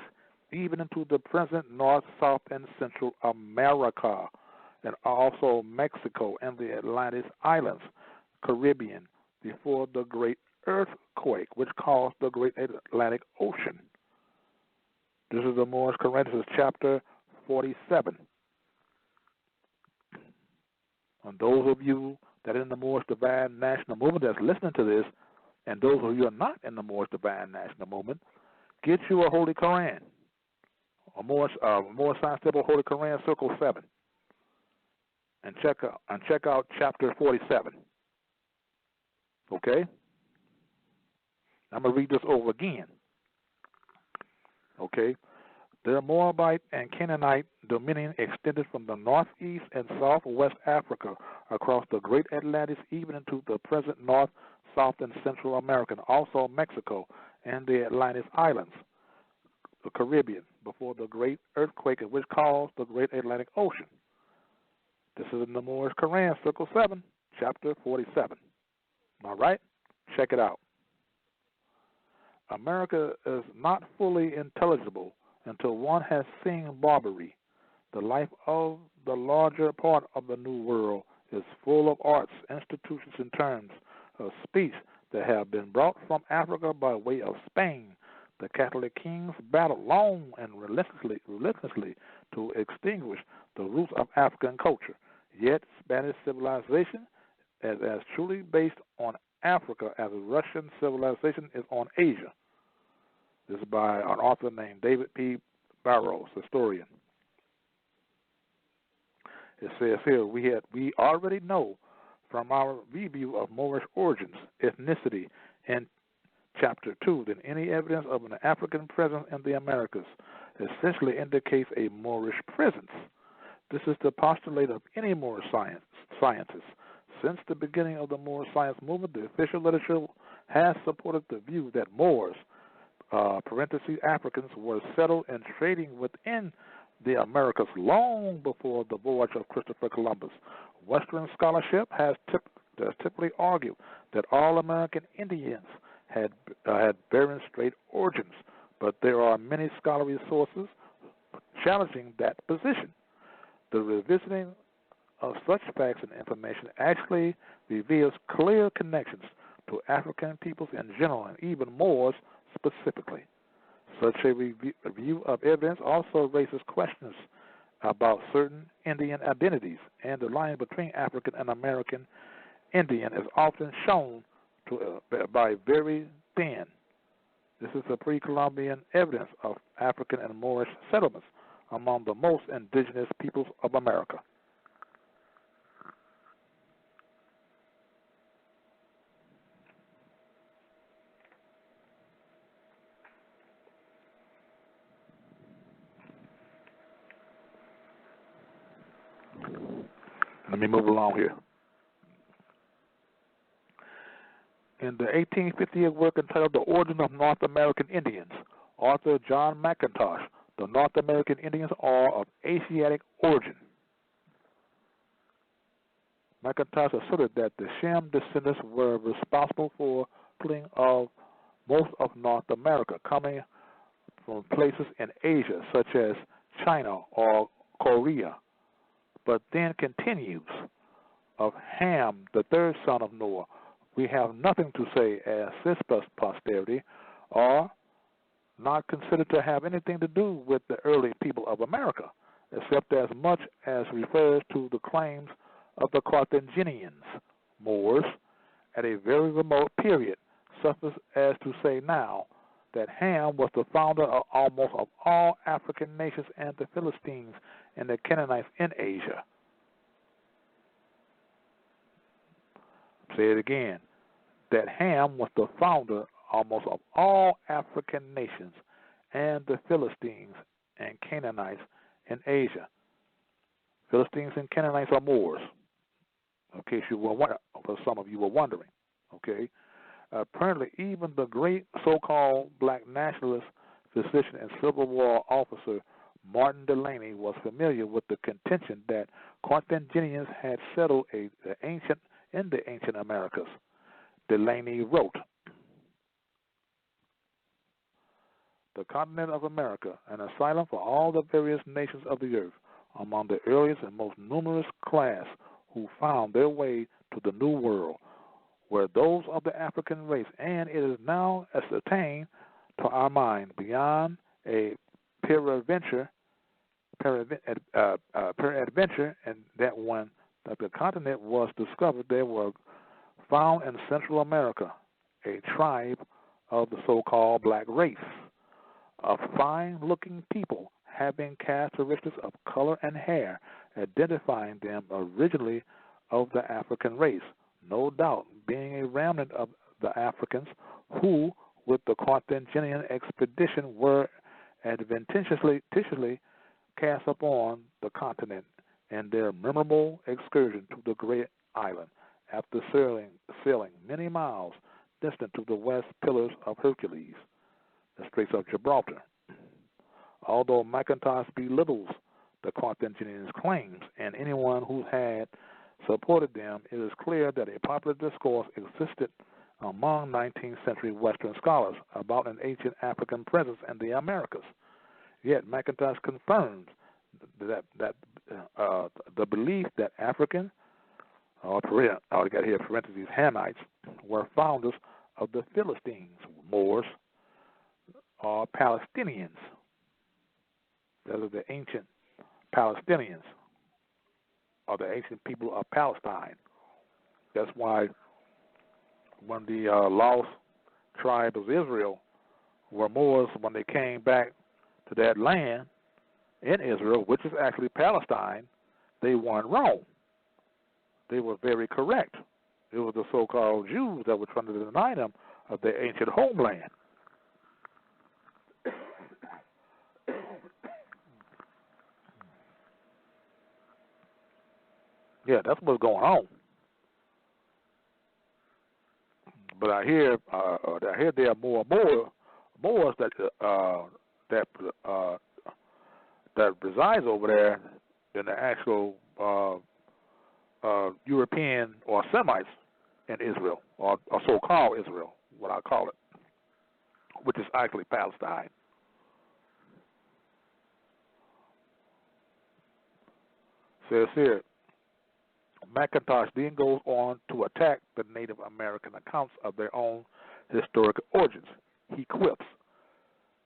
even into the present North, South, and Central America, and also Mexico and the Atlantis Islands, Caribbean, before the great earthquake, which caused the great Atlantic Ocean. This is the Moorish Corinthians, chapter 47. And those of you that are in the Moorish Divine National Movement that's listening to this, and those of you who are not in the Moorish Divine National Movement, get you a Holy Quran, a Moorish Science Temple Holy Quran Circle 7, and check out chapter 47. Okay? I'm going to read this over again. Okay? The Moabite and Canaanite dominion extended from the northeast and southwest Africa across the Great Atlantic, even into the present North, South, and Central America, and also Mexico and the Atlantic Islands, the Caribbean, before the great earthquake which caused the Great Atlantic Ocean. This is in the Moorish Quran, Circle 7, chapter 47. All right? Check it out. America is not fully intelligible until one has seen Barbary. The life of the larger part of the New World is full of arts, institutions, and terms of speech that have been brought from Africa by way of Spain. The Catholic kings battled long and relentlessly to extinguish the roots of African culture. Yet Spanish civilization is as truly based on Africa as Russian civilization is on Asia. This is by an author named David P. Barrows, historian. It says here, we already know from our review of Moorish origins, ethnicity, in Chapter 2 that any evidence of an African presence in the Americas essentially indicates a Moorish presence. This is the postulate of any Moorish sciences. Since the beginning of the Moorish science movement, the official literature has supported the view that Moors, Africans, were settled and trading within the Americas long before the voyage of Christopher Columbus. Western scholarship has typically argued that all American Indians had Bering Strait origins, but there are many scholarly sources challenging that position. The revisiting of such facts and information actually reveals clear connections to African peoples in general and even Moors specifically. Such a review of evidence also raises questions about certain Indian identities, and the line between African and American Indian is often shown by very thin. This is the pre-Columbian evidence of African and Moorish settlements among the most indigenous peoples of America. Let me move along here. In the 1858 work entitled The Origin of North American Indians, author John McIntosh, the North American Indians are of Asiatic origin. McIntosh asserted that the Shem descendants were responsible for settling of most of North America, coming from places in Asia such as China or Korea, but then continues, of Ham, the third son of Noah, we have nothing to say as his posterity are not considered to have anything to do with the early people of America, except as much as refers to the claims of the Carthaginians, Moors, at a very remote period, suffice as to say now that Ham was the founder of almost of all African nations and the Philistines and the Canaanites in Asia. Say it again, that Ham was the founder almost of all African nations and the Philistines and Canaanites in Asia. Philistines and Canaanites are Moors, in case you were wondering, for some of you were wondering. Okay, apparently even the great so-called black nationalist physician and Civil War officer Martin Delany was familiar with the contention that Carthaginians had settled in the ancient Americas. Delany wrote, "The continent of America, an asylum for all the various nations of the earth, among the earliest and most numerous class who found their way to the New World, were those of the African race, and it is now ascertained to our mind beyond a peradventure, and that when the continent was discovered, there were found in Central America a tribe of the so-called black race, of fine-looking people having characteristics of color and hair, identifying them originally of the African race, no doubt being a remnant of the Africans who, with the Carthaginian expedition, were adventitiously cast upon the continent in their memorable excursion to the great island, after sailing many miles distant to the west pillars of Hercules, the Straits of Gibraltar. Although McIntosh belittles the Carthaginians' claims and anyone who had supported them, it is clear that a popular discourse existed among 19th century Western scholars about an ancient African presence in the Americas. Yet McIntosh confirms that the belief that African, or I got here parentheses, Hamites, were founders of the Philistines, Moors, or Palestinians. Those are the ancient Palestinians, or the ancient people of Palestine. That's why when the lost tribe of Israel were Moors, when they came back to that land in Israel, which is actually Palestine, they weren't wrong. They were very correct. It was the so-called Jews that were trying to deny them of their ancient homeland. Yeah, that's what's going on. But I hear there are more Moors that resides over there than the actual European or Semites in Israel, or so-called Israel, what I call it, which is actually Palestine. Says here, McIntosh then goes on to attack the Native American accounts of their own historic origins. He quips,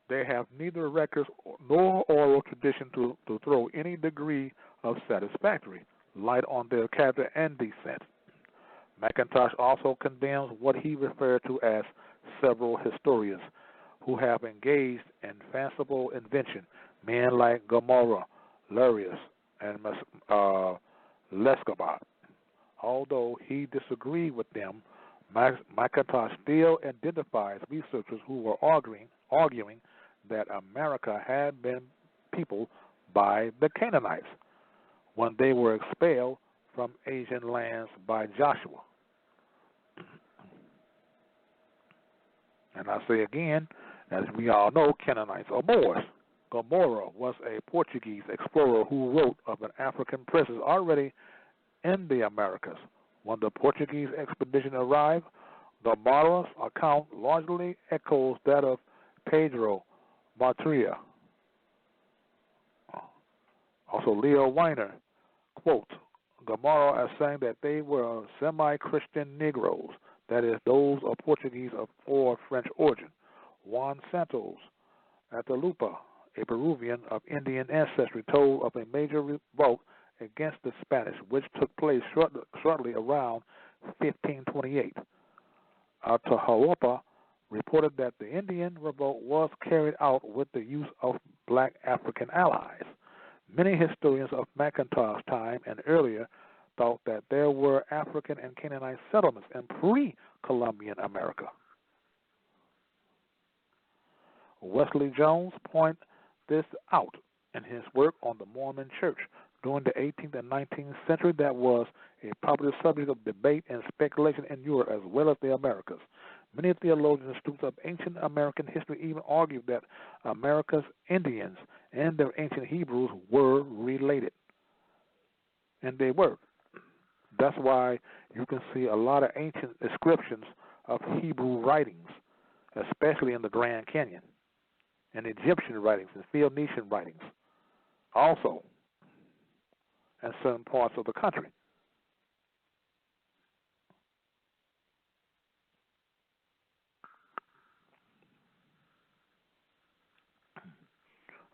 they have neither records nor oral tradition to throw any degree of satisfactory light on their character and descent. McIntosh also condemns what he referred to as several historians who have engaged in fanciful invention, men like Gomorrah, Larius, and Lescarbot. Although he disagreed with them, McIntosh still identifies researchers who were arguing that America had been peopled by the Canaanites when they were expelled from Asian lands by Joshua. And I say again, as we all know, Canaanites are Moors. Gomorrah was a Portuguese explorer who wrote of an African presence already in the Americas. When the Portuguese expedition arrived, Gomorrah's account largely echoes that of Pedro Bartria. Also, Leo Weiner quotes Gomorrah as saying that they were semi-Christian Negroes, that is, those of Portuguese or French origin. Juan Santos Atalupa, a Peruvian of Indian ancestry, told of a major revolt against the Spanish, which took place shortly around 1528. Atahualpa reported that the Indian revolt was carried out with the use of black African allies. Many historians of McIntosh's time and earlier thought that there were African and Canaanite settlements in pre-Columbian America. Wesley Jones pointed this out in his work on the Mormon Church during the 18th and 19th century that was a popular subject of debate and speculation in Europe as well as the Americas. Many theologians and students of ancient American history even argued that America's Indians and their ancient Hebrews were related. And they were. That's why you can see a lot of ancient inscriptions of Hebrew writings, especially in the Grand Canyon, and Egyptian writings and Phoenician writings, also in certain parts of the country.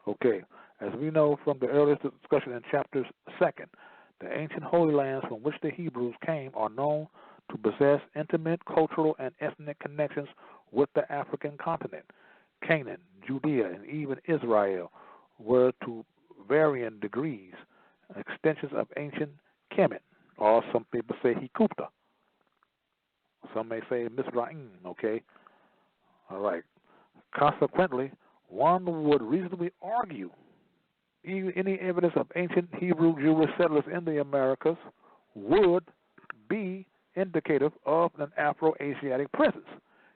Okay, as we know from the earlier discussion in chapter 2, the ancient Holy Lands from which the Hebrews came are known to possess intimate cultural and ethnic connections with the African continent. Canaan, Judea, and even Israel were to varying degrees extensions of ancient Kemet, or some people say Hikupta. Some may say Mizraim, okay? All right. Consequently, one would reasonably argue any evidence of ancient Hebrew Jewish settlers in the Americas would be indicative of an Afro-Asiatic presence.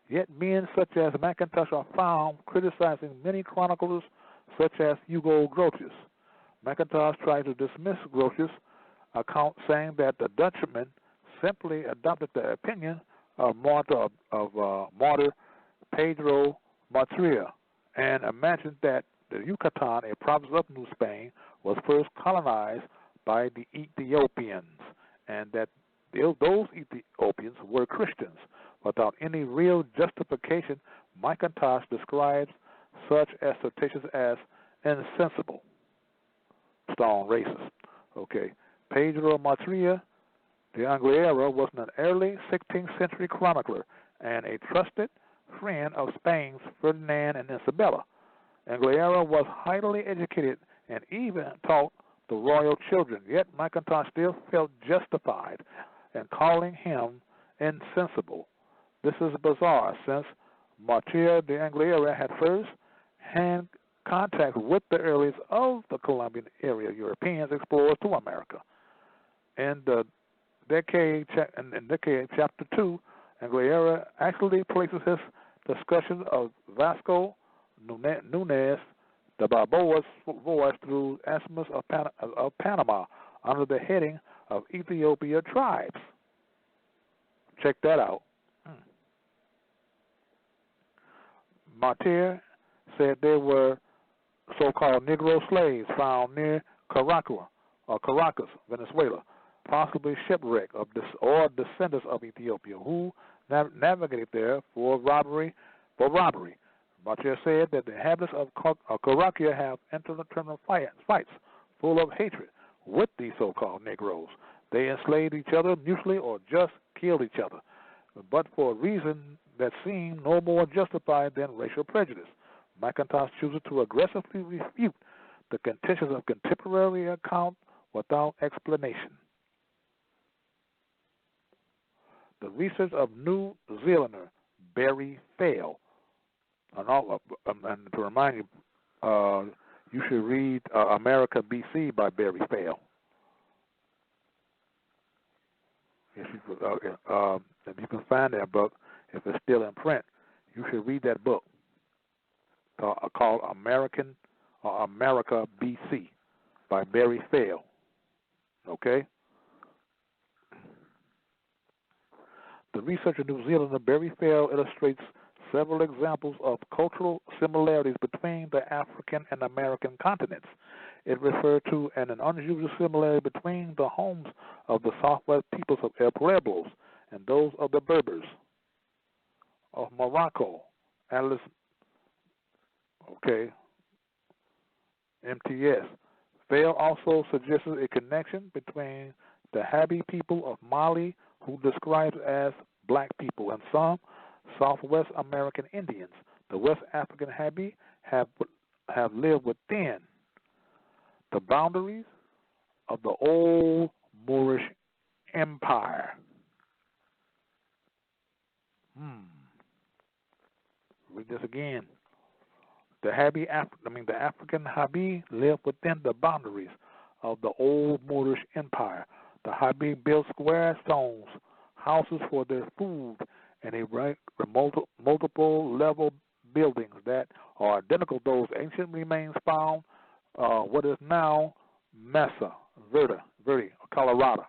Yet men such as McIntosh are found criticizing many chroniclers such as Hugo Grotius. McIntosh tried to dismiss Grotius' account, saying that the Dutchman simply adopted the opinion of martyr Pedro Martira and imagined that the Yucatan, a province of New Spain, was first colonized by the Ethiopians, and that those Ethiopians were Christians. Without any real justification, McIntosh describes such assertions as insensible, stone racist. Okay, Pedro Martira de Anglera was an early 16th century chronicler and a trusted friend of Spain's Ferdinand and Isabella. Anglera was highly educated and even taught the royal children, yet McIntosh still felt justified in calling him insensible. This is bizarre, since Martira de Anglera had first-hand contact with the earliest of the Columbian area Europeans explorers to America. In the decade chapter 2, Anglera actually places his discussion of Vasco Nunez de Balboa's voyage through Isthmus of Panama under the heading of Ethiopia tribes. Check that out. Martyr said there were so-called Negro slaves found near Caracas, Venezuela, possibly shipwrecked or descendants of Ethiopia who navigated there for robbery. Martyr said that the inhabitants of Caracas have internal fights full of hatred with these so-called Negroes. They enslaved each other mutually or just killed each other, but for a reason that seemed no more justified than racial prejudice. McIntosh chooses to aggressively refute the contentions of contemporary account without explanation. The research of New Zealander Barry Fale, and to remind you, you should read America BC by Barry Fale. If you can find that book, if it's still in print, you should read that book called America BC by Barry Fale. Okay? The researcher New Zealander Barry Fale illustrates several examples of cultural similarities between the African and American continents. It referred to an unusual similarity between the homes of the southwest peoples of El Pueblos and those of the Berbers of Morocco, Atlas, MTS. Vale also suggested a connection between the Habi people of Mali, who described as black people, and some Southwest American Indians. The West African Habi have lived within the boundaries of the old Moorish Empire. Read this again. The African Habi lived within the boundaries of the old Moorish Empire. The Habi built square stones, houses for their food, and multiple level buildings that are identical to those ancient remains found what is now Mesa Verde, Colorado.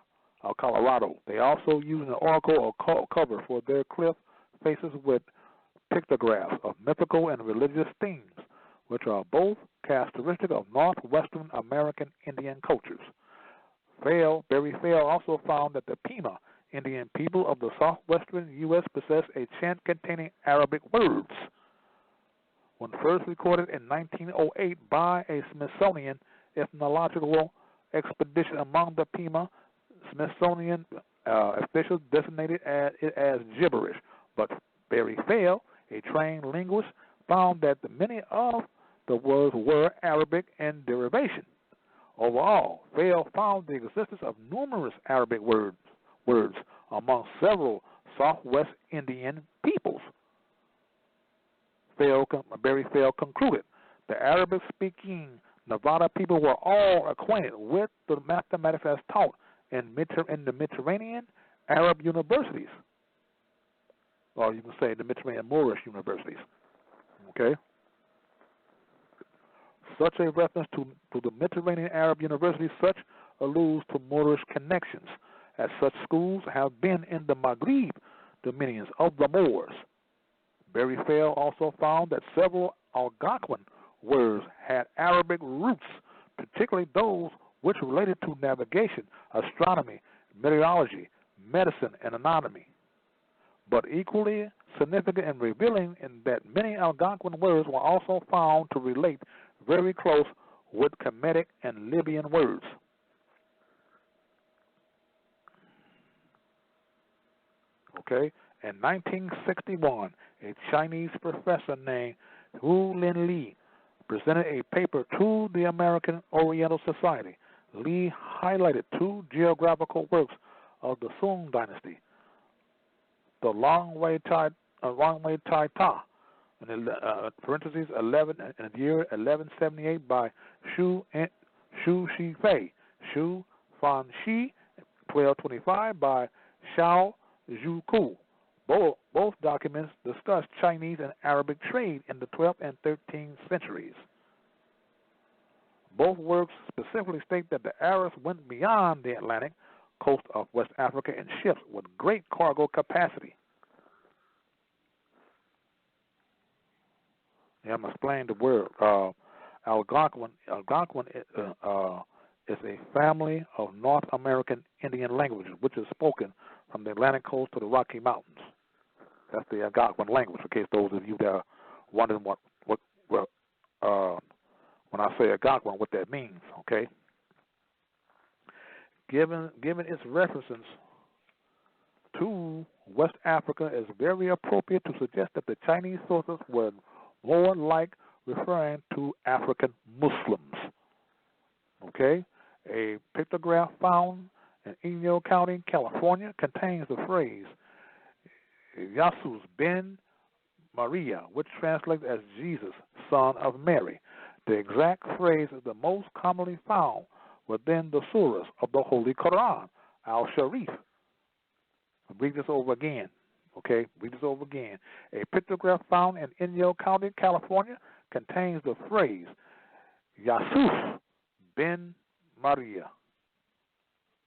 They also use an oracle or cover for their cliff faces with pictographs of mythical and religious themes, which are both characteristic of northwestern American Indian cultures. Barry Fale also found that the Pima Indian people of the southwestern U.S. possess a chant containing Arabic words. when first recorded in 1908 by a Smithsonian ethnological expedition among the Pima. Smithsonian officials designated it as gibberish, but Barry Fell, a trained linguist, found that many of the words were Arabic in derivation. Overall, Fell found the existence of numerous Arabic words among several Southwest Indian peoples. Barry Fell concluded the Arabic-speaking Nevada people were all acquainted with the mathematics as taught in the Mediterranean Arab universities, or you can say the Mediterranean Moorish universities. Okay? Such a reference to the Mediterranean Arab universities such alludes to Moorish connections, as such schools have been in the Maghreb dominions of the Moors. Barry Fell also found that several Algonquin words had Arabic roots, particularly those which related to navigation, astronomy, meteorology, medicine, and anatomy. But equally significant and revealing in that many Algonquin words were also found to relate very close with Kemetic and Libyan words. Okay, in 1961, a Chinese professor named Hu Lin Li presented a paper to the American Oriental Society. Li highlighted two geographical works of the Sung dynasty, the Long Wei Tai Ta, in parentheses 11 in the year 1178 by Shu Shi Fei, Shu Fan Shi, 1225 by Xiao Zhu Ku. Both documents discuss Chinese and Arabic trade in the 12th and 13th centuries. Both works specifically state that the Arabs went beyond the Atlantic coast of West Africa in ships with great cargo capacity. Yeah, I'm explaining the word Algonquin. Algonquin is a family of North American Indian languages, which is spoken from the Atlantic coast to the Rocky Mountains. That's the Algonquin language, in case those of you that are wondering what when I say Algonquin, what that means, okay? Given its references to West Africa, is very appropriate to suggest that the Chinese sources were more like referring to African Muslims. Okay? A pictograph found in Inyo County, California, contains the phrase Jesus ben Maria, which translates as Jesus, son of Mary. The exact phrase is the most commonly found within the surahs of the Holy Quran, Al-Sharif. Read this over again. Okay, read this over again. A pictograph found in Inyo County, California, contains the phrase Yusuf ben Maria,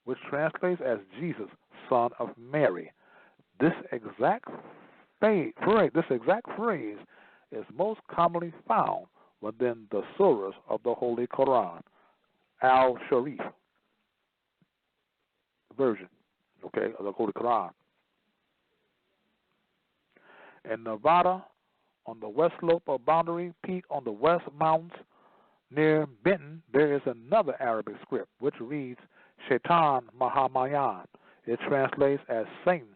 which translates as Jesus, son of Mary. This exact phrase is most commonly found within the surahs of the Holy Quran, Al-Sharif version, okay, of the Holy Quran. In Nevada, on the west slope of Boundary Peak on the West Mountains near Benton, there is another Arabic script which reads Shaitan Mahamayan. It translates as Satan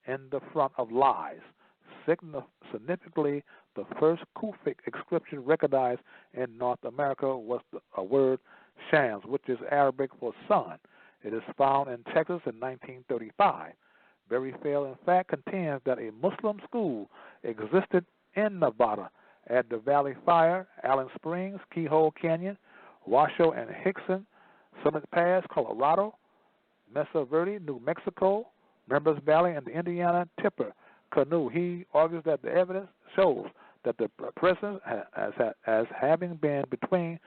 in the front of lies. Significantly, the first Kufic inscription recognized in North America was a word Shams, which is Arabic for son. It is found in Texas in 1935. Barry Fell, in fact, contends that a Muslim school existed in Nevada at the Valley Fire, Allen Springs, Keyhole Canyon, Washoe and Hickson, Summit Pass, Colorado, Mesa Verde, New Mexico, Members Valley, and the Indiana Tipper Canoe. He argues that the evidence shows that the presence as having been between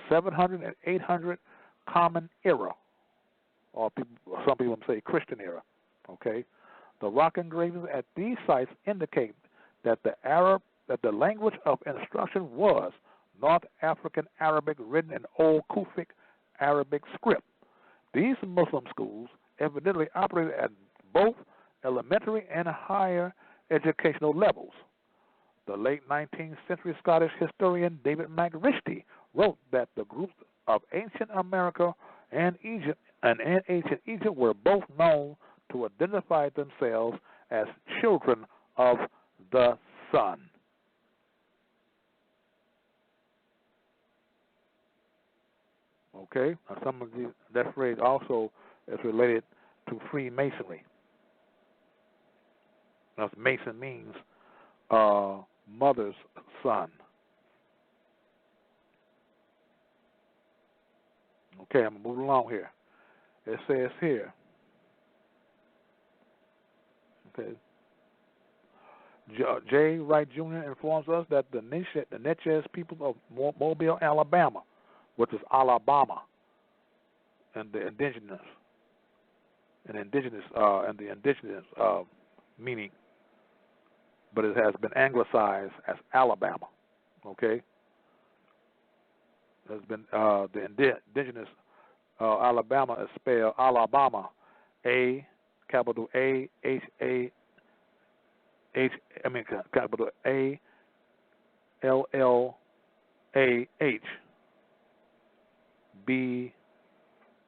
700 and 800 Common Era, or some people say Christian era. Okay, the rock engravings at these sites indicate that the language of instruction was North African Arabic, written in Old Kufic Arabic script. These Muslim schools evidently operated at both elementary and higher educational levels. The late 19th century Scottish historian David MacRitchie wrote that the groups of ancient America and ancient Egypt were both known to identify themselves as children of the sun. Okay, now some of that phrase also is related to Freemasonry. Now, Mason means mother's son. Okay, I'm moving along here. It says here, okay, J. Wright Jr. informs us that the Natchez people of Mobile, Alabama, which is Alabama, and the indigenous meaning, but it has been anglicized as Alabama. Okay, there's been the indigenous Alabama is spelled Alabama, capital A H A H. I mean capital A L L A H B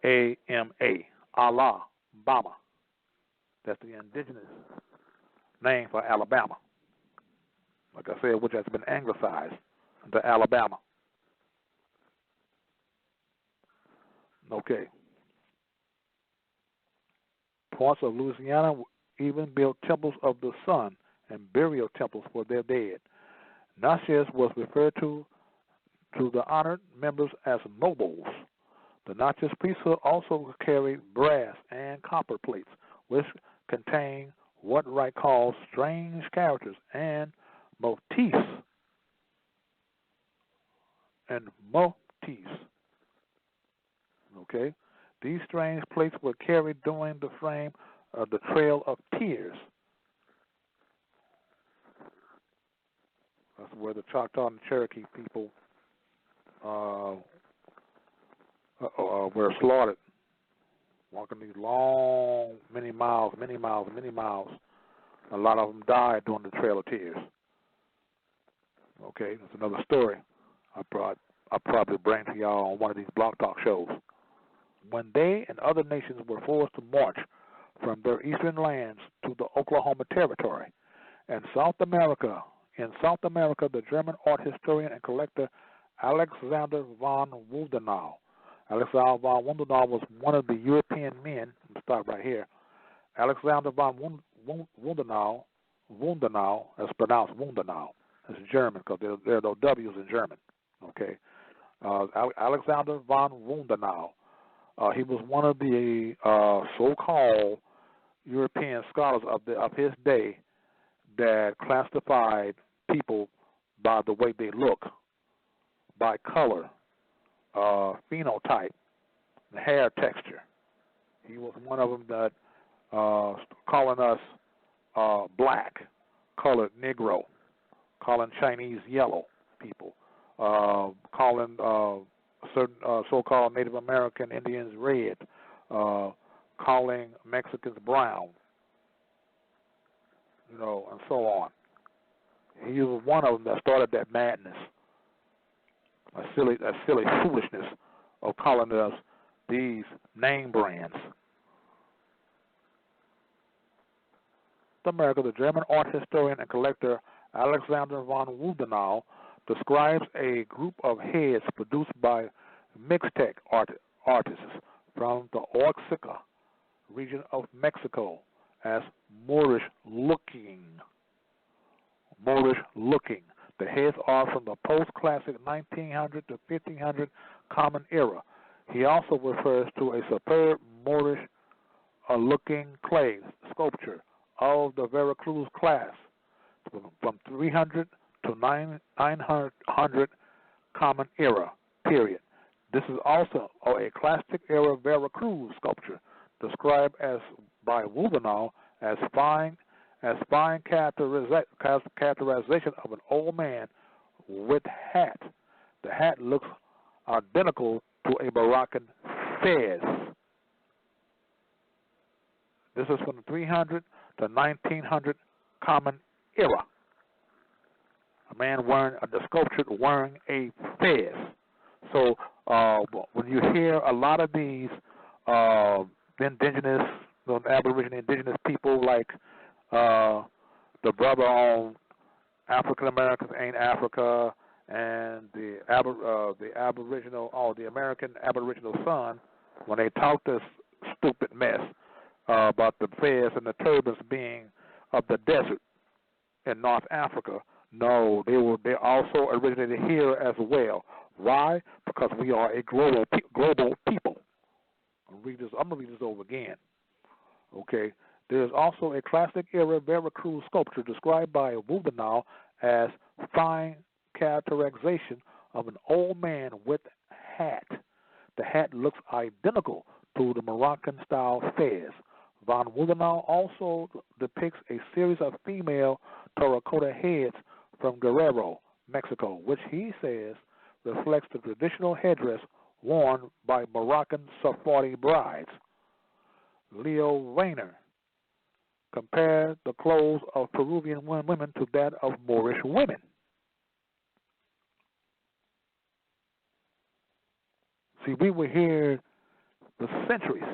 A M A. Alabama. That's the indigenous name for Alabama. Like I said, which has been anglicized to Alabama. Okay. Parts of Louisiana even built temples of the sun and burial temples for their dead. Natchez was referred to the honored members as nobles. The Natchez priesthood also carried brass and copper plates, which contain what Wright calls strange characters and motifs. Okay, these strange plates were carried during the frame of the Trail of Tears. That's where the Choctaw and Cherokee people were slaughtered, walking these long, many miles. A lot of them died during the Trail of Tears. Okay, that's another story I'll probably bring to y'all on one of these Blog Talk shows. When they and other nations were forced to march from their eastern lands to the Oklahoma Territory and South America, the German art historian and collector Alexander von Wildenau. Alexander von Wildenau was one of the European men. Let me stop right here. Alexander von Wildenau, as pronounced Wildenau. It's German because there are no W's in German. Okay. Alexander von Wildenau. He was one of the so-called European scholars of his day that classified people by the way they look, by color, phenotype, the hair texture. He was one of them that calling us black, colored Negro, calling Chinese yellow people, calling certain so-called Native American Indians red, calling Mexicans brown, and so on. He was one of them that started that madness, a silly foolishness of calling us these name brands. America, the German art historian and collector Alexander von Wildenau describes a group of heads produced by Mixtec artists from the Oaxaca region of Mexico as Moorish looking. The heads are from the post-classic 1900 to 1500 Common Era. He also refers to a superb Moorish looking clay sculpture of the Veracruz class from 300 to 900 Common Era period. This is also a classic era Veracruz sculpture described as by Wildenau as fine characterization of an old man with hat. The hat looks identical to a Moroccan fez. This is from the 300 to 1900 Common Era. A man wearing the sculpture wearing a fez. So when you hear a lot of these indigenous, Aboriginal indigenous people like the brother on African Americans Ain't Africa and the Aboriginal, the American Aboriginal Son, when they talk this stupid mess about the fez and the turbans being of the desert in North Africa, no, they also originated here as well. Why? Because we are a global people. I'm going to read this over again. Okay. There is also a classic era Veracruz sculpture described by Wubenau as fine characterization of an old man with hat. The hat looks identical to the Moroccan-style fez. Von Wubenau also depicts a series of female terracotta heads from Guerrero, Mexico, which he says reflects the traditional headdress worn by Moroccan Sephardi brides. Leo Rayner compared the clothes of Peruvian women to that of Moorish women. See, we were here for centuries.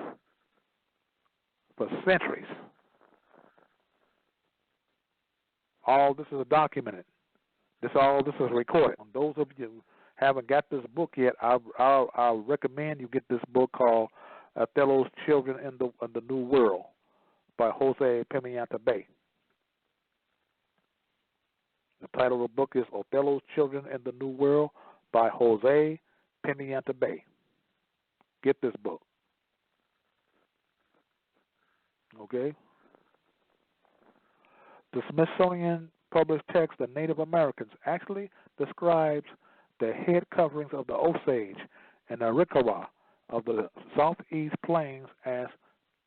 All this is documented. All this is recorded. And those of you who haven't got this book yet, I recommend you get this book called Othello's Children in the New World by Jose Pimienta Bay. The title of the book is Othello's Children in the New World by Jose Pimienta Bay. Get this book. Okay? The Smithsonian published text, The Native Americans, actually describes the head coverings of the Osage and the Arikawa of the southeast plains as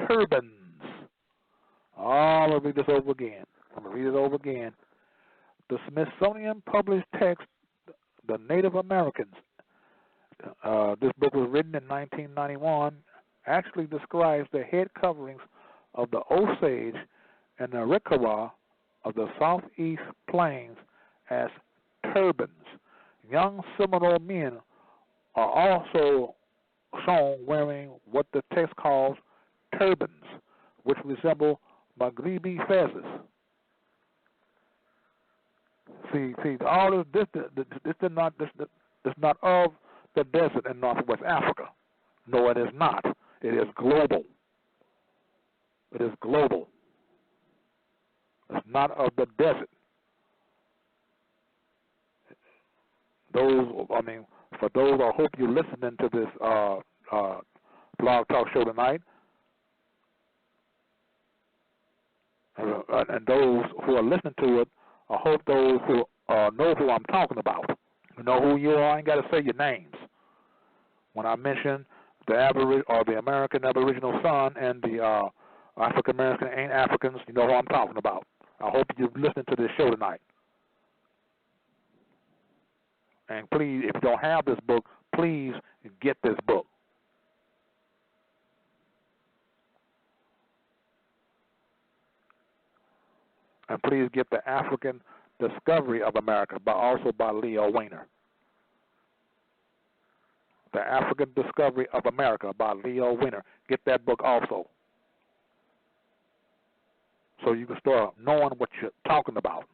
turbans. I'm going to read this over again. The Smithsonian published text, The Native Americans, this book was written in 1991, actually describes the head coverings of the Osage and the Arikawa of the southeast plains as turbans. Young Seminole men are also shown wearing what the text calls turbans, which resemble Maghribi fezes. See, all this is not of the desert in Northwest Africa. No, it is not. It is global. It's not of the desert. For those, I hope you're listening to this blog talk show tonight. And those who are listening to it, I hope those who know who I'm talking about. You know who you are. I ain't got to say your names. When I mention the American Aboriginal Son and the African American Ain't Africans, you know who I'm talking about. I hope you're listening to this show tonight. And please, if you don't have this book, please get this book. And please get the African Discovery of America, also by Leo Weiner. The African Discovery of America by Leo Weiner. Get that book also, so you can start knowing what you're talking about.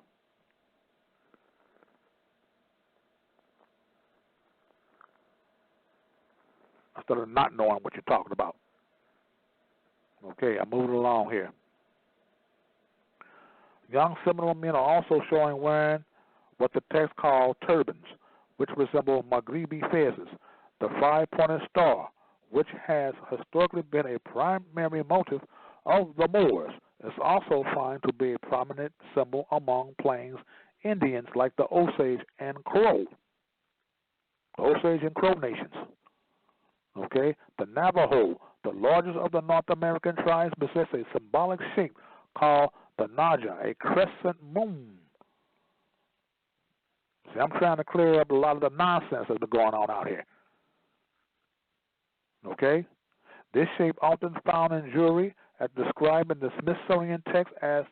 Instead of not knowing what you're talking about. Okay, I'm moving along here. Young Seminole men are also showing wearing what the text called turbans, which resemble Maghribi fezes. The five-pointed star, which has historically been a primary motif of the Moors, is also found to be a prominent symbol among Plains Indians like the Osage and Crow. Osage and Crow nations. Okay, the Navajo, the largest of the North American tribes, possess a symbolic shape called the Naja, a crescent moon. See, I'm trying to clear up a lot of the nonsense that's been going on out here. Okay? This shape often found in jewelry as described in the Smithsonian text as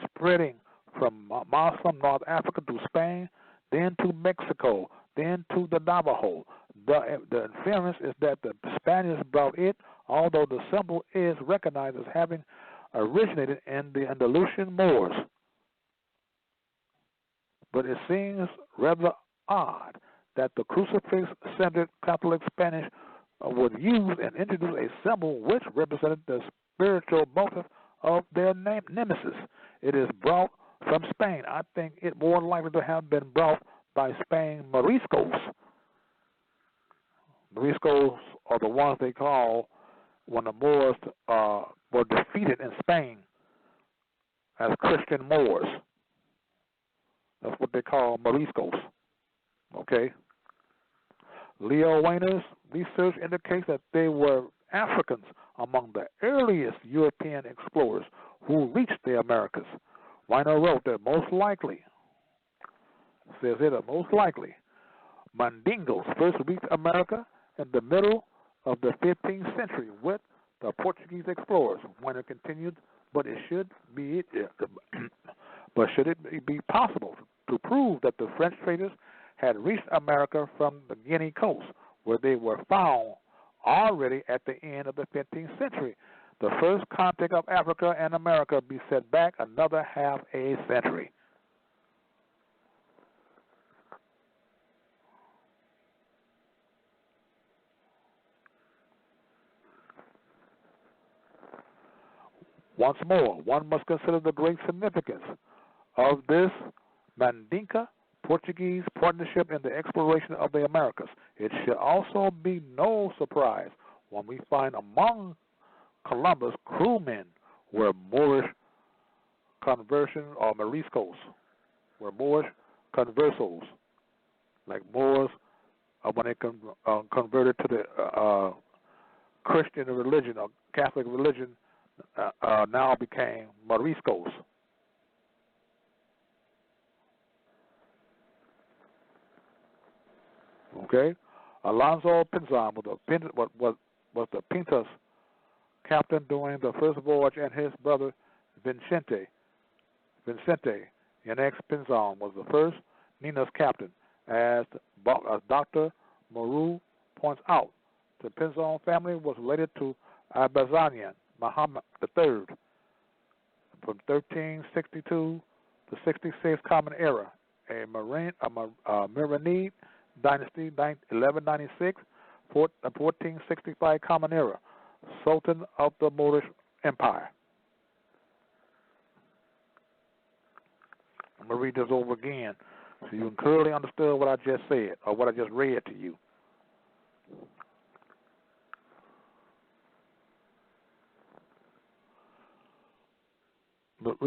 spreading from Muslim North Africa to Spain. then to Mexico, then to the Navajo. The inference is that the Spaniards brought it, although the symbol is recognized as having originated in the Andalusian Moors. But it seems rather odd that the crucifix-centered Catholic Spanish would use and introduce a symbol which represented the spiritual motive of their nemesis. It is brought from Spain. I think it more likely to have been brought by Spain Moriscos. Moriscos are the ones they call when the Moors were defeated in Spain as Christian Moors. That's what they call Moriscos. Okay? Leo Wayner's research indicates that they were Africans among the earliest European explorers who reached the Americas. Weiner wrote that most likely, Mandingos first reached America in the middle of the 15th century with the Portuguese explorers. Weiner continued, but should it be possible to prove that the French traders had reached America from the Guinea coast, where they were found already at the end of the 15th century? The first contact of Africa and America be set back another half a century. Once more, one must consider the great significance of this Mandinka Portuguese partnership in the exploration of the Americas. It should also be no surprise when we find among Columbus' crewmen were Moorish conversion or Moriscos, were Moorish conversos, like Moors when they converted to the Christian religion or Catholic religion, now became Moriscos. Okay, Alonso Pinzon was the Pintas captain during the first voyage, and his brother Vicente Yanex Pinzon was the first Nina's captain. As Dr. Moreau points out, the Pinzon family was related to Abazanian Muhammad III from 1362 to 66 Common Era, a Marinid dynasty, 1196, 1465 Common Era, Sultan of the Moorish Empire. I'm going to read this over again so you can clearly understand what I just said or what I just read to you. It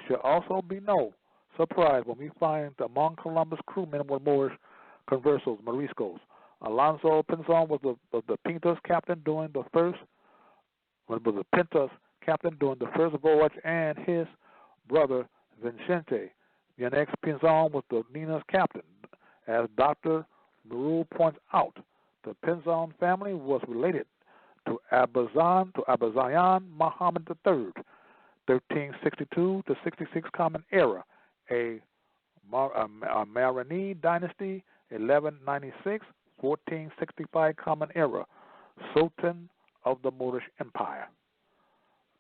should also be no surprise when we find among Columbus' crewmen were Moorish conversos, Moriscos. Alonso Pinzon was the Pintas captain during the first voyage, and his brother Vicente Yanex Pinzon was the Nina's captain. As Dr. Moreau points out, the Pinzon family was related to Abazayan Muhammad III, 1362 to 66 Common Era, a Marinid dynasty, 1196, 1465 Common Era, Sultan of the Moorish Empire.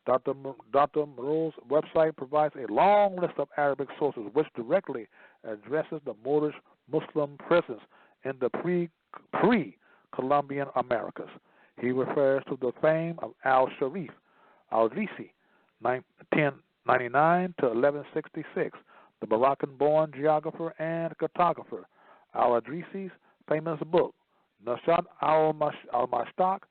Dr. Moreau's website provides a long list of Arabic sources which directly addresses the Moorish Muslim presence in the pre-Columbian Americas. He refers to the fame of al-Sharif al-Risi, 1099 to 1166, the Moroccan-born geographer and cartographer. Al-Idrisi's famous book, Nashad al-Mashtaq,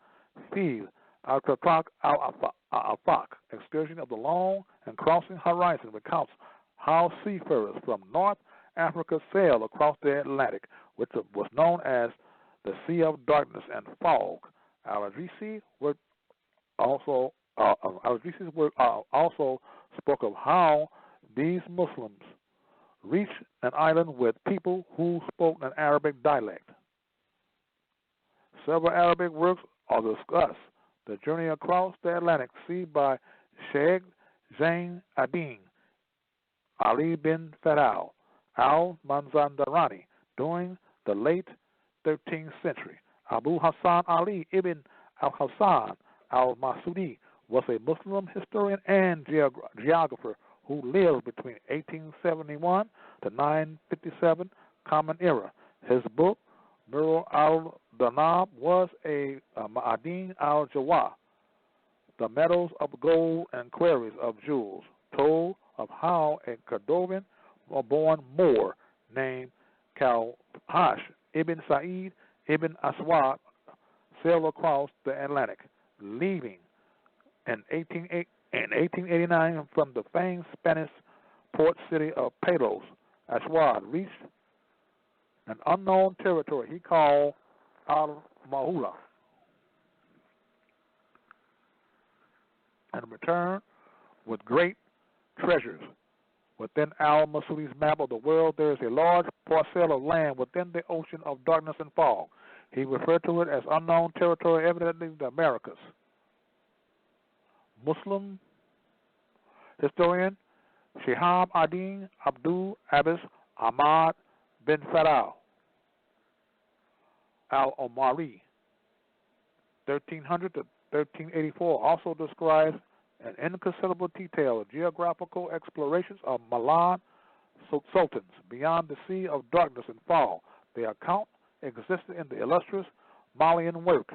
Field al-Qatak al-Afaq, Excursion of the Long and Crossing Horizon, recounts how seafarers from North Africa sailed across the Atlantic, which was known as the Sea of Darkness and Fog. Al-Idrisi's work also spoke of how these Muslims reached an island with people who spoke an Arabic dialect. Several Arabic works are discussed. The Journey Across the Atlantic Sea by Sheikh Zain Abidin, Ali bin Fadl al-Manzandarani during the late 13th century. Abu Hassan Ali ibn al-Hassan al-Masudi was a Muslim historian and geographer who lived between 1871 to 957 Common Era. His book, Mur al-Danab, was a Ma'adin al-Jawa, the metals of gold and quarries of jewels, told of how a Cordovan-born Moor named Kalhash ibn Sa'id ibn Aswad sailed across the Atlantic, leaving in 1889 from the famed Spanish port city of Palos. Aswad reached an unknown territory he called Al-Mahula, and returned with great treasures. Within al-Masudi's map of the world, there is a large parcel of land within the ocean of darkness and fog. He referred to it as unknown territory, evidently the Americas. Muslim historian Shihab ad-Din Abdul Abbas Ahmad bin Fadl al-Omari, 1300 to 1384, also describes in inconsiderable detail geographical explorations of Milan sultans beyond the sea of darkness and fog. The account existed in the illustrious Malian work,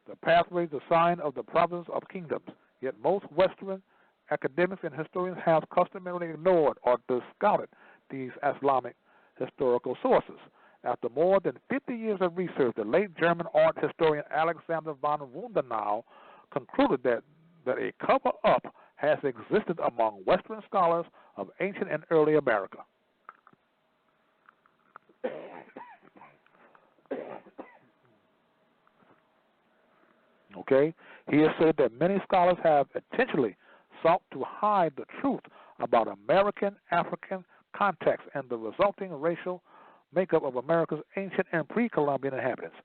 The Pathway, the Sign of the Province of Kingdoms. Yet most Western academics and historians have customarily ignored or discounted these Islamic historical sources. After more than 50 years of research, the late German art historian Alexander von Wundenau concluded that a cover-up has existed among Western scholars of ancient and early America. Okay, he asserted that many scholars have intentionally sought to hide the truth about American African context and the resulting racial makeup of America's ancient and pre-Columbian inhabitants.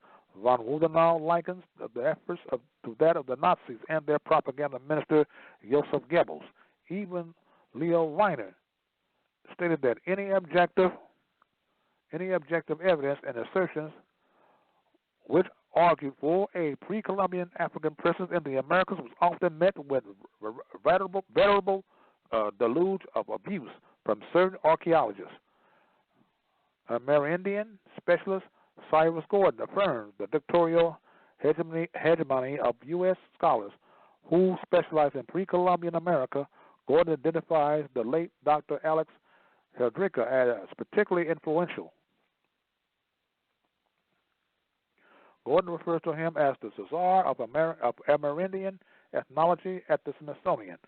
Von Wundenau likens the efforts to that of the Nazis and their propaganda minister Joseph Goebbels. Even Leo Reiner stated that any objective evidence and assertions which argued for a pre-Columbian African presence in the Americas was often met with veritable deluge of abuse from certain archaeologists. Amerindian specialist Cyrus Gordon affirmed the dictatorial hegemony of U.S. scholars who specialize in pre-Columbian America. Gordon identifies the late Dr. Alex Heldricka as particularly influential. Gordon refers to him as the Cesar of Amerindian ethnology at the Smithsonian.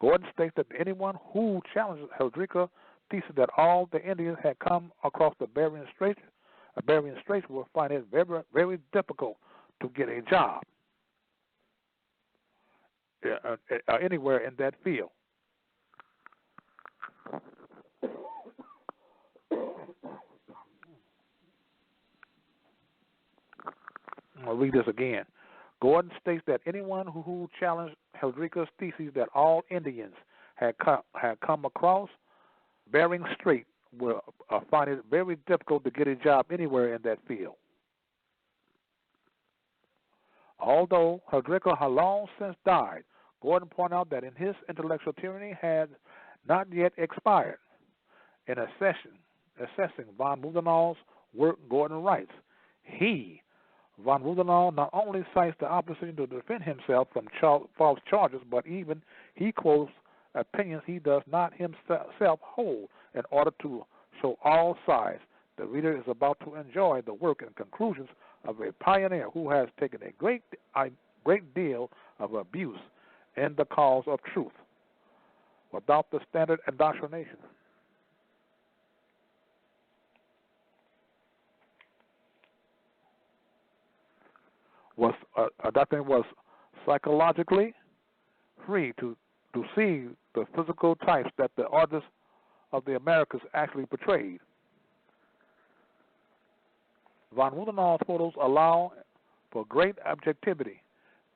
Gordon states that anyone who challenges Heldricka's thesis that all the Indians had come across the Bering Straits will find it very, very difficult to get a job anywhere in that field. I'll read this again. Gordon states that anyone who challenged Heldricka's thesis that all Indians had come across Bering Strait will find it very difficult to get a job anywhere in that field. Although Heldricka had long since died, Gordon pointed out that in his intellectual tyranny had not yet expired. In assessing von Wundenau's work, Gordon writes, Von Wundenau not only cites the opposition to defend himself from false charges, but even he quotes opinions he does not himself hold in order to show all sides. The reader is about to enjoy the work and conclusions of a pioneer who has taken a great deal of abuse in the cause of truth without the standard indoctrination. Doctrine was psychologically free to see the physical types that the artists of the Americas actually portrayed. Von Wundenau's photos allow for great objectivity.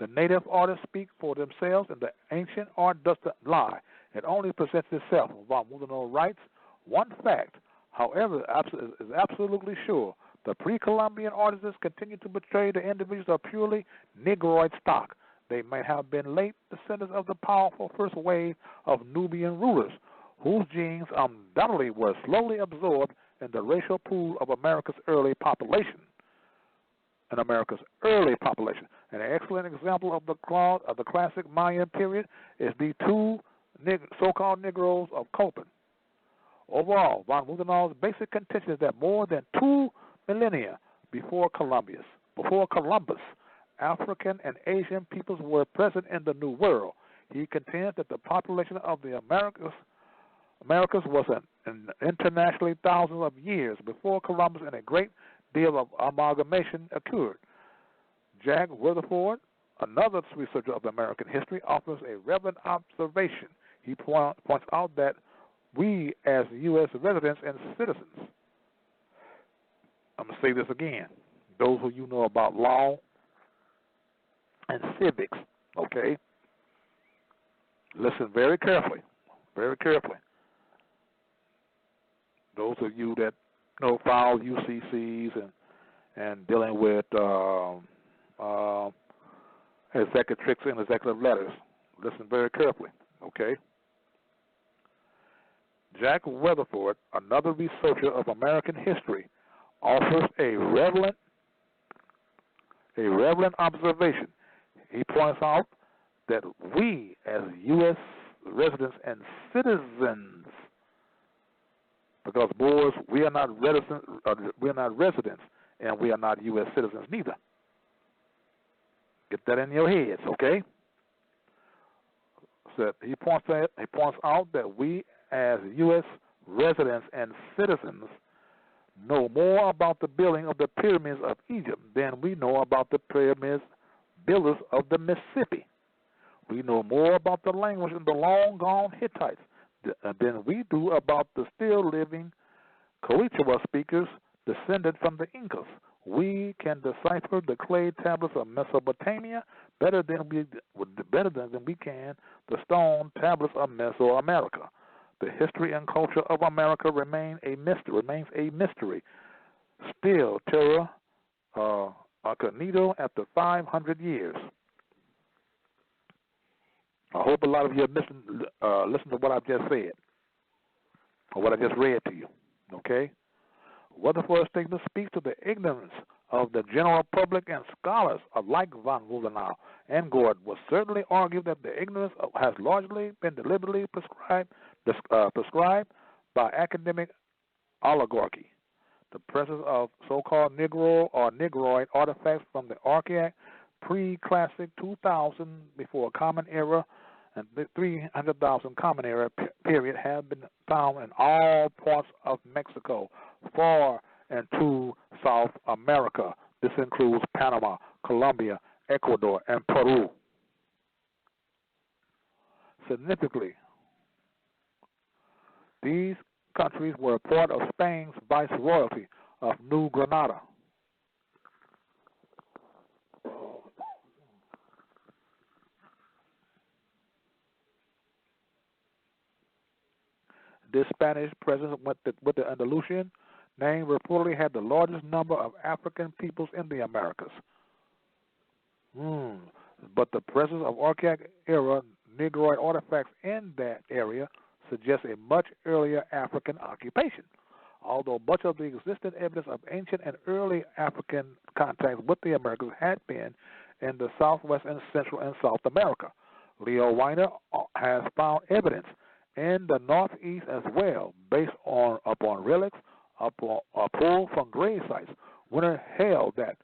The native artists speak for themselves, and the ancient art doesn't lie. It only presents itself. Von Mudano writes, one fact, however, is absolutely sure. The pre-Columbian artists continue to portray the individuals of purely Negroid stock. They may have been late descendants of the powerful first wave of Nubian rulers, whose genes undoubtedly were slowly absorbed in the racial pool of America's early population. An excellent example of the classic Mayan period is the two so-called Negroes of Copan. Overall, von Mudano's basic contention is that more than 2 millennia before Columbus, African and Asian peoples were present in the New World. He contends that the population of the Americas was internationally thousands of years before Columbus, and a great deal of amalgamation occurred. Jack Rutherford, another researcher of American history, offers a relevant observation. He points out that we, as U.S. residents and citizens, I'm going to say this again, those who you know about law and civics, okay, listen very carefully, very carefully. Those of you that file UCCs and dealing with executrix and executive letters, listen very carefully, okay? Jack Rutherford, another researcher of American history, offers a relevant observation. He points out that we, as U.S. residents and citizens, because Moors, we are not residents, and we are not U.S. citizens neither. Get that in your heads, okay? So he points out that we, as U.S. residents and citizens, know more about the building of the pyramids of Egypt than we know about the pyramids builders of the Mississippi. We know more about the language of the long-gone Hittites than we do about the still-living Quechua speakers descended from the Incas. We can decipher the clay tablets of Mesopotamia better than we can the stone tablets of Mesoamerica. The history and culture of America remains a mystery. Still, terra incognito after 500 years. I hope a lot of you have listened to what I've just said, or what I just read to you, okay? Rutherford's statement speaks to the ignorance of the general public, and scholars like von Mudano and Gordon will certainly argue that the ignorance has largely been deliberately prescribed by academic oligarchy. The presence of so-called Negro or Negroid artifacts from the Archaic pre-classic 2000 before Common Era and the 300,000 Common Era period have been found in all parts of Mexico, far into South America. This includes Panama, Colombia, Ecuador, and Peru. Significantly, these countries were part of Spain's viceroyalty of New Granada. This Spanish presence with the Andalusian name reportedly had the largest number of African peoples in the Americas. But the presence of Archaic-era Negroid artifacts in that area suggests a much earlier African occupation. Although much of the existing evidence of ancient and early African contacts with the Americas had been in the Southwest and Central and South America, Leo Weiner has found evidence in the Northeast as well, based upon relics pulled from grave sites. Weiner held that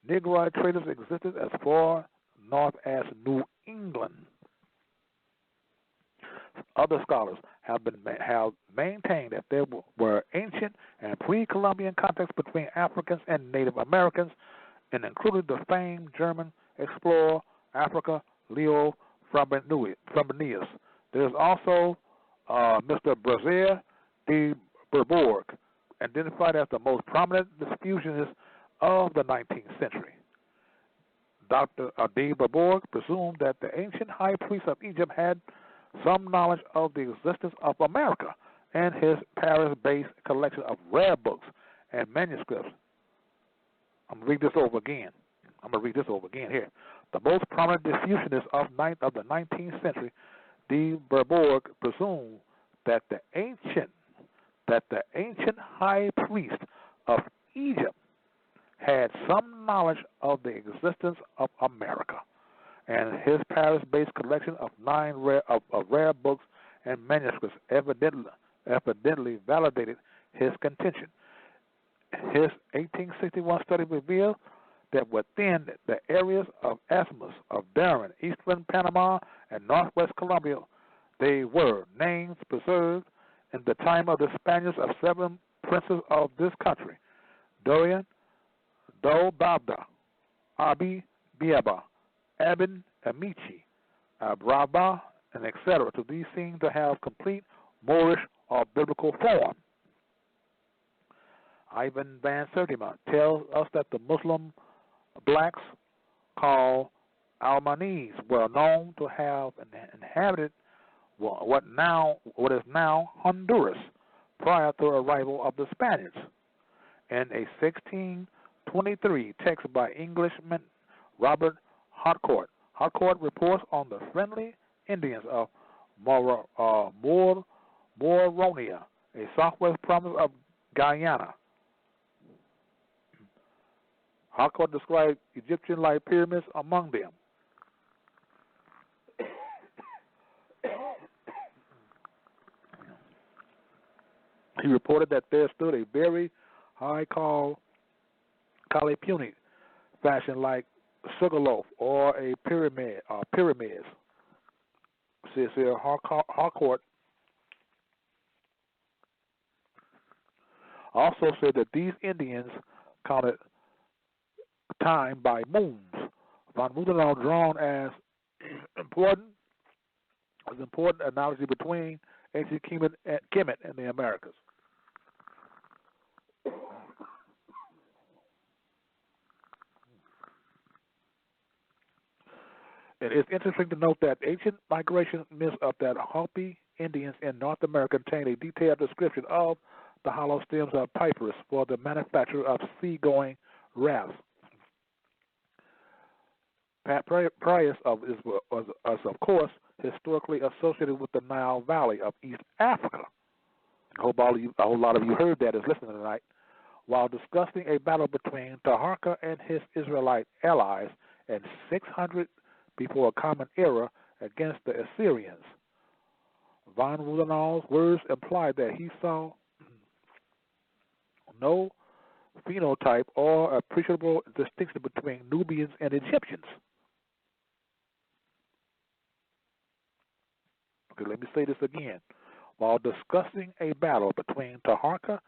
Negroid traders existed as far north as New England. Other scholars have maintained that there were ancient and pre-Columbian contacts between Africans and Native Americans, and included the famed German explorer Africa, Leo Frobenius. There is also Mr. Brazier de Bourbourg, identified as the most prominent diffusionist of the 19th century. Dr. D. Barborg presumed that the ancient high priest of Egypt had some knowledge of the existence of America and his Paris-based collection of rare books and manuscripts. I'm going to read this over again here. The most prominent diffusionist of the 19th century, D. Barborg, presumed that the ancient high priest of Egypt had some knowledge of the existence of America, and his Paris-based collection of rare books and manuscripts evidently validated his contention. His 1861 study revealed that within the areas of Isthmus of Darien, eastern Panama, and northwest Colombia, they were names preserved in the time of the Spaniards of 7 princes of this country: Dorian, Do Babda, Abi Biaba, Abin Amici, Abraba, and etc. To these seem to have complete Moorish or biblical form. Ivan Van Sertima tells us that the Muslim blacks called Albanese were known to have inhabited what is now Honduras prior to the arrival of the Spaniards. In a 1623 text by Englishman Robert Harcourt, Harcourt reports on the friendly Indians of Moronia, a southwest province of Guyana. Harcourt described Egyptian-like pyramids among them. He reported that there stood a very high Kalipuni fashion like sugarloaf or a pyramids. Says here Harcourt also said that these Indians counted time by moons. Von Rudenau drawn as important analogy between ancient Kemet and the Americas. It is interesting to note that ancient migration myths of that Hopi Indians in North America contain a detailed description of the hollow stems of papyrus for the manufacture of seagoing rafts. Prius was of course historically associated with the Nile Valley of East Africa. I hope a whole lot of you heard that is listening tonight. While discussing a battle between Taharka and his Israelite allies in 600 before a common era against the Assyrians, Von Rudenau's words implied that he saw no phenotype or appreciable distinction between Nubians and Egyptians. Okay, let me say this again. While discussing a battle between Taharka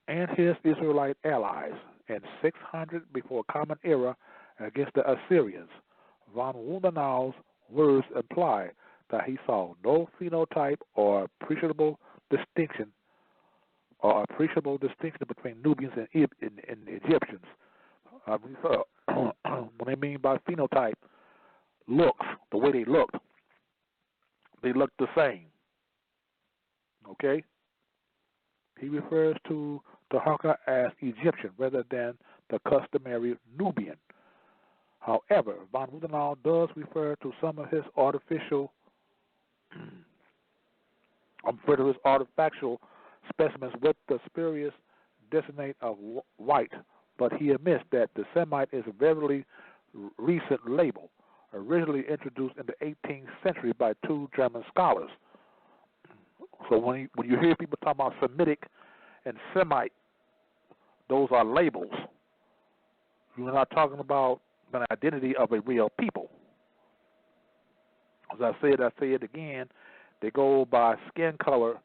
and his Israelite allies in 600 before Common Era against the Assyrians, von Rudenau's words imply that he saw no phenotype or appreciable distinction between Nubians and Egyptians. What I mean by phenotype, looks, the way they looked the same. Okay? He refers to Taharka as Egyptian rather than the customary Nubian. However, von Rudenau does refer to some of his artifactual specimens with the spurious designate of white, but he admits that the Semite is a very recent label, originally introduced in the 18th century by 2 German scholars. So when you hear people talk about Semitic and Semite, those are labels. You're not talking about an identity of a real people. As I said again, they go by skin color,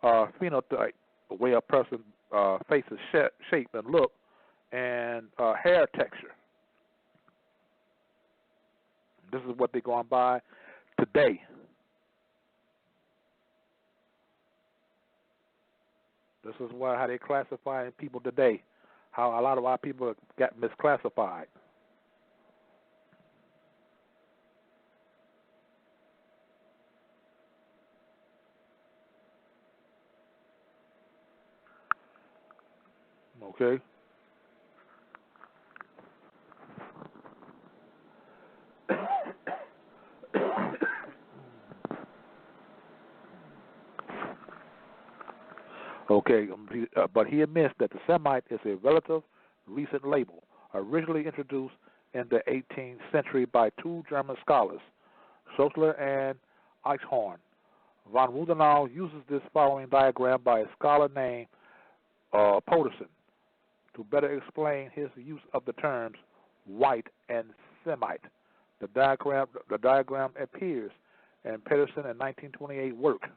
phenotype, the way a person's face is shaped and look, and hair texture. This is what they're going by today. This is how they classify people today. How a lot of our people got misclassified. Okay? Okay, but he admits that the Semite is a relative recent label, originally introduced in the 18th century by two German scholars, Schottler and Eichhorn. Von Wudenau uses this following diagram by a scholar named Poterson to better explain his use of the terms white and Semite. The diagram appears in Peterson in 1928 work.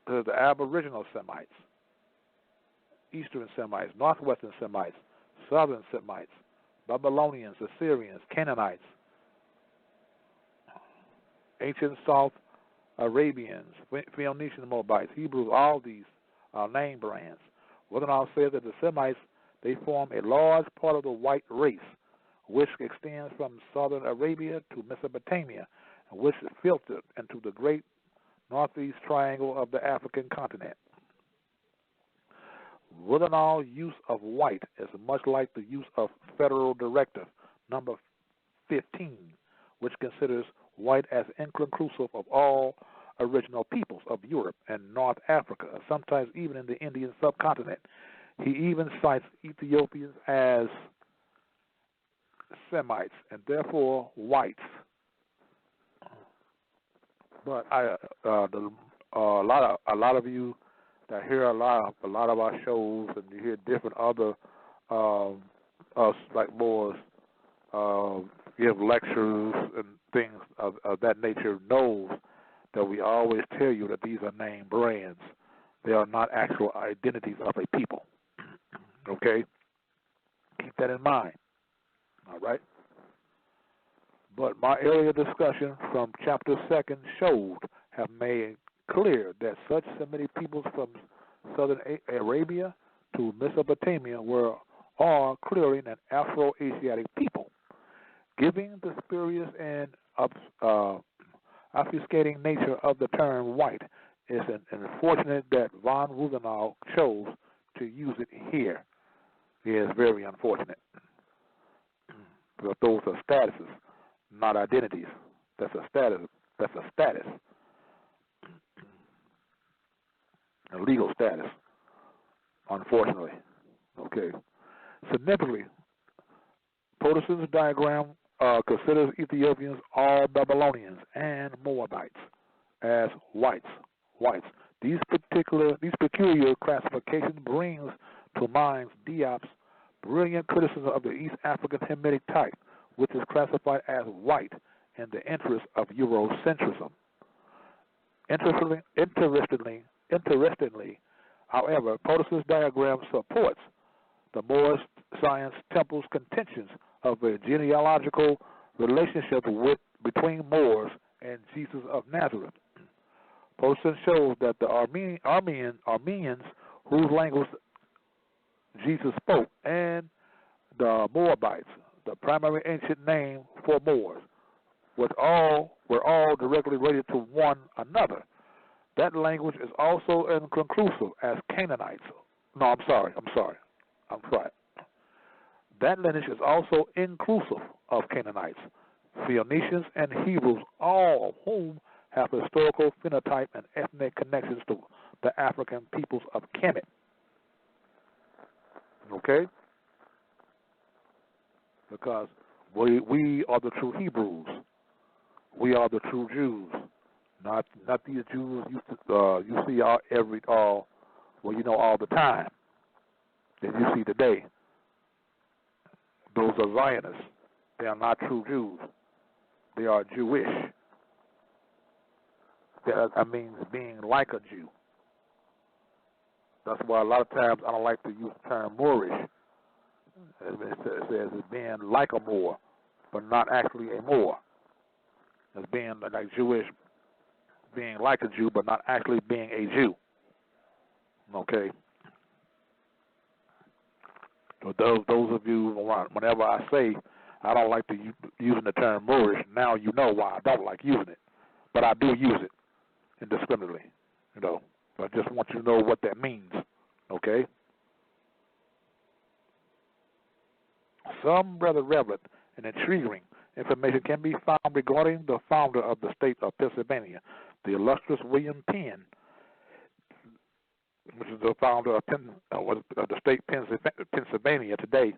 The Aboriginal Semites, Eastern Semites, Northwestern Semites, Southern Semites, Babylonians, Assyrians, Canaanites, ancient South Arabians, Phoenician Moabites, Hebrews, all these are name brands. Wudenau says that the Semites, they form a large part of the white race, which extends from southern Arabia to Mesopotamia, and which is filtered into the great northeast triangle of the African continent. Wudenau's use of white is much like the use of Federal Directive number 15, which considers white as inclusive of all original peoples of Europe and North Africa, sometimes even in the Indian subcontinent. He even cites Ethiopians as Semites and therefore whites. But a lot of you that hear a lot of our shows, and you hear different other us like Moors give lectures and things of that nature, knows that we always tell you that these are name brands. They are not actual identities of a people. Okay? Keep that in mind. All right? But my earlier discussion from chapter 2 have made clear that such Semitic peoples from southern Arabia to Mesopotamia are clearly an Afro-Asiatic people. Giving the spurious and obfuscating nature of the term white, is unfortunate that von Wudenau chose to use it here. It is very unfortunate. But those are statuses, not identities. That's a status. That's a status. A legal status, unfortunately. Okay. Significantly, Poterson's diagram considers Ethiopians, all Babylonians, and Moabites as whites. These peculiar classifications brings to mind Diop's brilliant criticism of the East African Hamitic type, which is classified as white in the interest of Eurocentrism. Interestingly, however, Poterson's diagram supports the Moorish science temple's contentions of a genealogical relationship between Moors and Jesus of Nazareth. Poterson shows that the Armenians, whose language Jesus spoke, and the Moabites, the primary ancient name for Moors, were all directly related to one another. That language is also inconclusive as Canaanites. No, I'm sorry. That lineage is also inclusive of Canaanites, Phoenicians, and Hebrews, all of whom have historical, phenotype, and ethnic connections to the African peoples of Kemet. Okay? Because we are the true Hebrews. We are the true Jews. Not these Jews you see all the time that you see today. Those are Zionists. They are not true Jews. They are Jewish. That means being like a Jew. That's why a lot of times I don't like to use the term Moorish. It says it's being like a Moor, but not actually a Moor. It's being like Jewish, being like a Jew, but not actually being a Jew. Okay? So those of you, whenever I say I don't like to using the term Moorish, now you know why I don't like using it. But I do use it indiscriminately, I just want you to know what that means, okay? Some rather relevant and intriguing information can be found regarding the founder of the state of Pennsylvania, the illustrious William Penn, which is the founder of the state Pennsylvania today.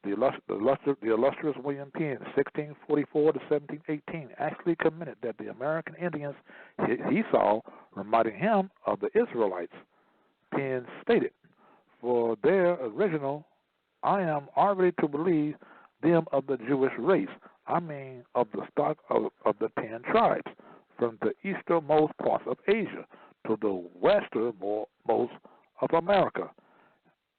The illustrious William Penn, 1644 to 1718, actually commented that the American Indians he saw reminded him of the Israelites. Penn stated, "For their original, I am already to believe them of the Jewish race. I mean of the stock of the 10 tribes, from the easternmost parts of Asia to the westernmost of America.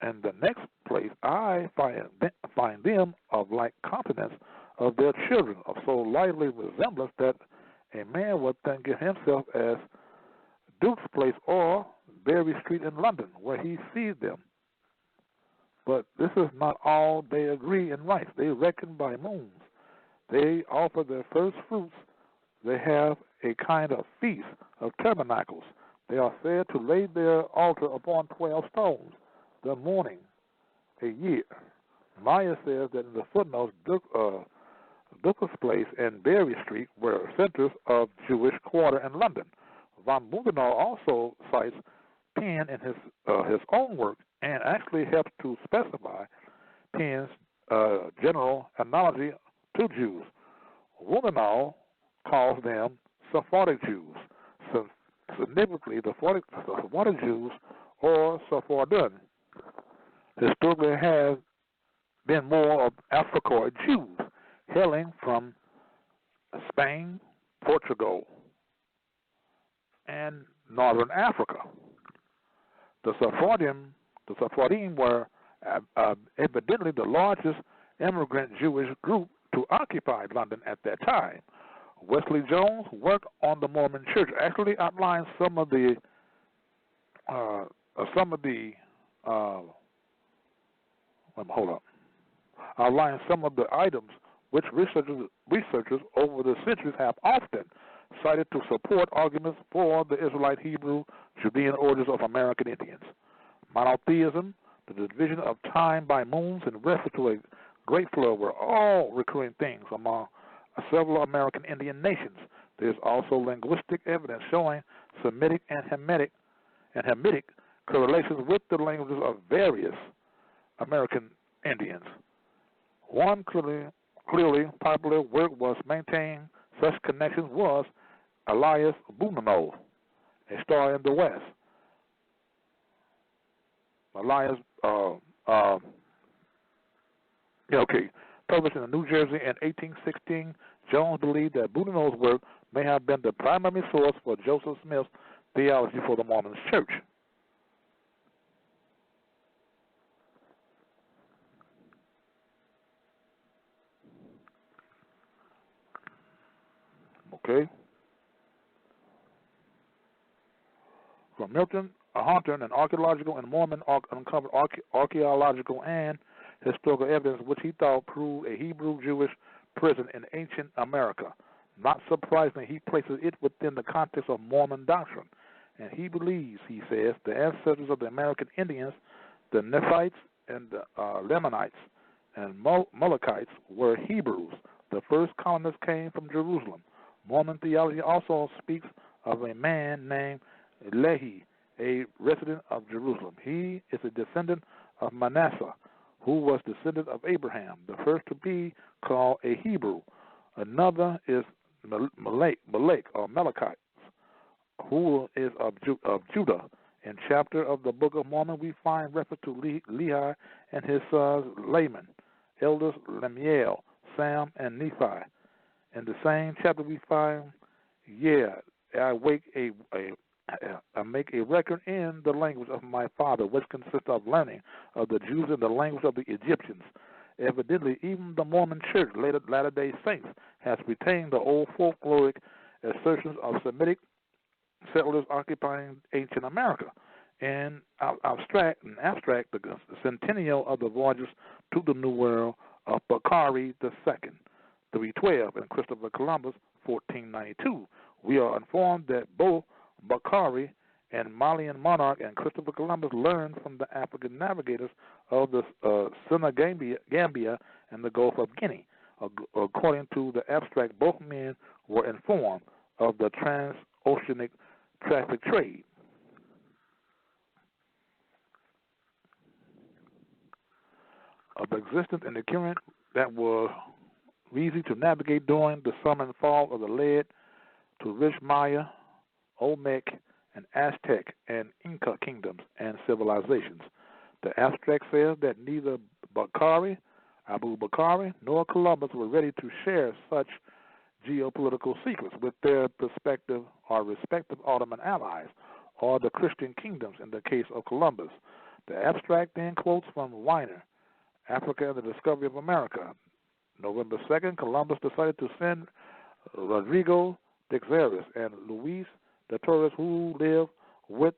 And the next place I find them of like continence of their children, of so lively resemblance that a man would think of himself as Duke's Place or Berry Street in London, where he sees them. But this is not all they agree in rights. They reckon by moons. They offer their first fruits. They have a kind of feast of tabernacles. They are said to lay their altar upon 12 stones, the morning, a year." Maya says that in the footnotes, Duke's Place and Berry Street were centers of Jewish quarter in London. Von Bugenal also cites Penn in his own work and actually helps to specify Penn's general analogy to Jews. Bugenal calls them Sephardic Jews. Significantly, the Sephardic Jews, or Sephardim, historically have been more of Africoid Jews, hailing from Spain, Portugal, and northern Africa. The Sephardim were evidently the largest immigrant Jewish group to occupy London at that time. Wesley Jones' work on the Mormon Church actually outlines some of the items which researchers over the centuries have often cited to support arguments for the Israelite, Hebrew, Judean origins of American Indians. Monotheism, the division of time by moons, and reference to a great flood were all recurring things among several American Indian nations. There is also linguistic evidence showing Semitic and Hamitic correlations with the languages of various American Indians. One clearly popular work was maintaining such connections was Elias Boudinot, A Star in the West. Published in New Jersey in 1816, Jones believed that Boudinot's work may have been the primary source for Joseph Smith's theology for the Mormon Church. Okay. From Milton Hunter, an archaeological and Mormon uncovered archaeological and historical evidence which he thought proved a Hebrew-Jewish prison in ancient America. Not surprisingly, he places it within the context of Mormon doctrine. And he believes, he says, the ancestors of the American Indians, the Nephites and the Lamanites and Molochites, were Hebrews. The first colonists came from Jerusalem. Mormon theology also speaks of a man named Lehi, a resident of Jerusalem. He is a descendant of Manasseh, who was descendant of Abraham, the first to be called a Hebrew. Another is Malek or Malachites, who is of Judah. In chapter of the Book of Mormon, we find reference to Lehi and his sons Laman, elders Lemuel, Sam, and Nephi. In the same chapter, we find, I make a record in the language of my father, which consists of learning of the Jews in the language of the Egyptians. Evidently, even the Mormon Church, Latter-day Saints, has retained the old folkloric assertions of Semitic settlers occupying ancient America. In abstract, the centennial of the voyages to the New World of Bakari II, 312, and Christopher Columbus, 1492. We are informed that both Bakari and Malian monarch, and Christopher Columbus learned from the African navigators of the Senegambia and the Gulf of Guinea. According to the abstract, both men were informed of the transoceanic traffic trade. Of existence in the current that was easy to navigate during the summer and fall of the lead to rich Maya, Olmec, and Aztec and Inca kingdoms and civilizations. The abstract says that neither Abu Bakr, nor Columbus were ready to share such geopolitical secrets with their respective Ottoman allies or the Christian kingdoms in the case of Columbus. The abstract then quotes from Weiner, Africa and the Discovery of America. November 2nd, Columbus decided to send Rodrigo de Xeres and Luis de Torres, who lived with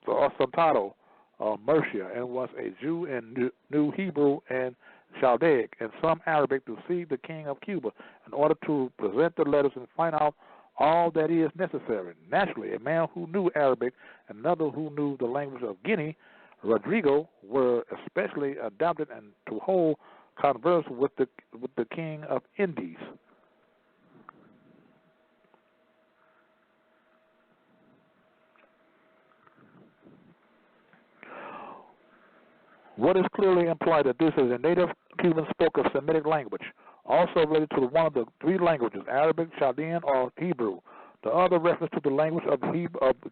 the Asentado of Murcia and was a Jew and knew Hebrew and Chaldaic and some Arabic, to see the king of Cuba in order to present the letters and find out all that is necessary. Naturally, a man who knew Arabic and another who knew the language of Guinea, Rodrigo, were especially adapted and to hold converse with the king of Indies. What is clearly implied that this is a native Cuban spoke of Semitic language, also related to one of the three languages, Arabic, Chaldean, or Hebrew. The other reference to the language of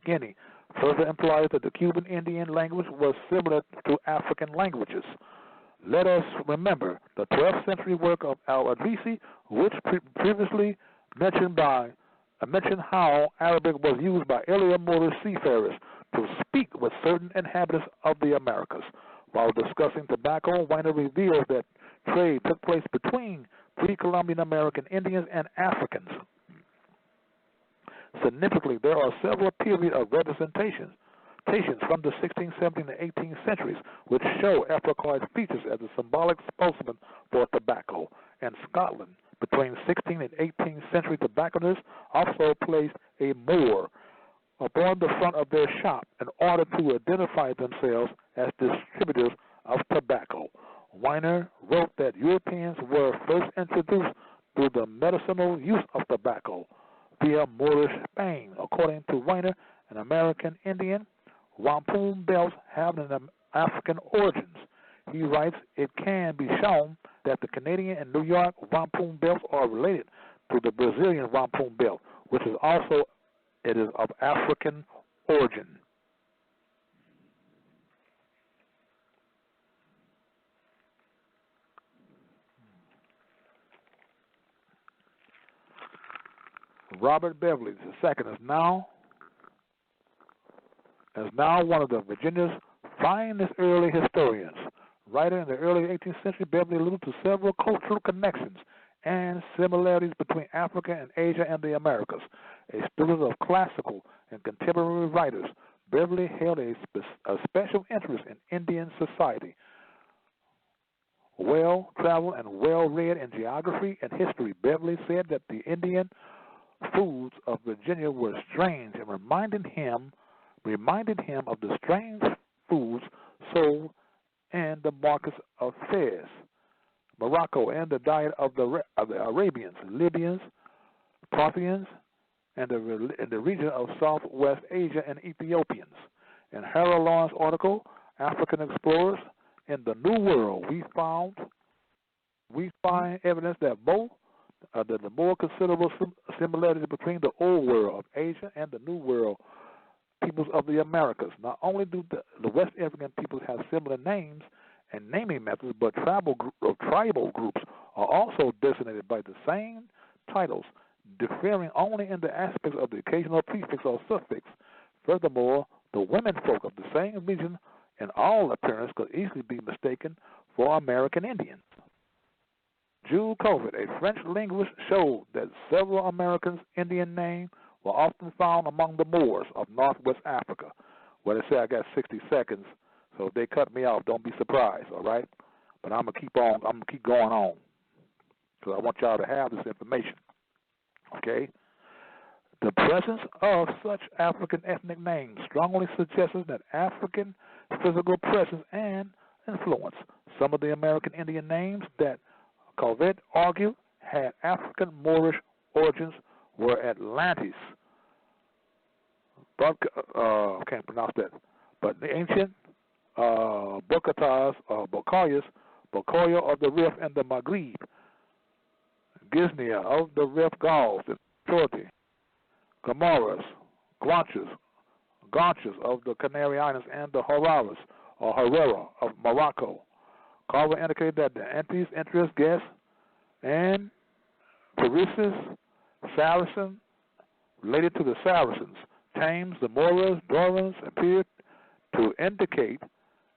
Guinea further implies that the Cuban Indian language was similar to African languages. Let us remember the 12th century work of Al-Idrisi, which previously mentioned how Arabic was used by earlier Moorish seafarers to speak with certain inhabitants of the Americas. While discussing tobacco, Weiner reveals that trade took place between pre-Columbian American Indians and Africans. Significantly, there are several periods of representations from the 16th, 17th, and 18th centuries which show Africoid features as a symbolic spokesman for tobacco. In Scotland, between 16th and 18th century tobacconists also placed a Moor upon the front of their shop in order to identify themselves as distributors of tobacco. Weiner wrote that Europeans were first introduced to the medicinal use of tobacco via Moorish Spain. According to Weiner, an American Indian, wampum belts have an African origins. He writes, it can be shown that the Canadian and New York wampum belts are related to the Brazilian wampum belt, which is also of African origin. Robert Beverly II is now one of the Virginia's finest early historians. Writer in the early 18th century, Beverly alluded to several cultural connections and similarities between Africa and Asia and the Americas. A student of classical and contemporary writers, Beverly held a special interest in Indian society. Well-traveled and well-read in geography and history, Beverly said that the Indian foods of Virginia were strange and reminded him of the strange foods sold in the markets of Fez, Morocco, and the diet of the Arabians, Libyans, Parthians, and the region of Southwest Asia and Ethiopians. In Harold Lawrence's article, African Explorers in the New World, we find evidence that the more considerable similarities between the Old World of Asia and the New World peoples of the Americas. Not only do the West African peoples have similar names and naming methods, but tribal groups are also designated by the same titles, differing only in the aspects of the occasional prefix or suffix. Furthermore, the women folk of the same region in all appearance could easily be mistaken for American Indians. Jules Covert, a French linguist, showed that several Americans' Indian names were often found among the Moors of northwest Africa. Well, they say I got 60 seconds, so if they cut me off, don't be surprised, all right? But I'm gonna keep going on, because I want y'all to have this information. Okay? The presence of such African ethnic names strongly suggests that African physical presence and influence. Some of the American Indian names that Covet argued had African Moorish origins were Atlantis. Can't pronounce that. But the ancient Bokatas, Bokayas, Bokoya of the Rift and the Maghreb, Giznia of the Rift Gauls, the Torti, Gamoras, Guanches of the Canary Islands, and the Horaras, or Herrera of Morocco. Carver indicated that the Antilles, interest guests, and Paresis, Saracen, related to the Saracens, Thames, the Moors, Dorans, appeared to indicate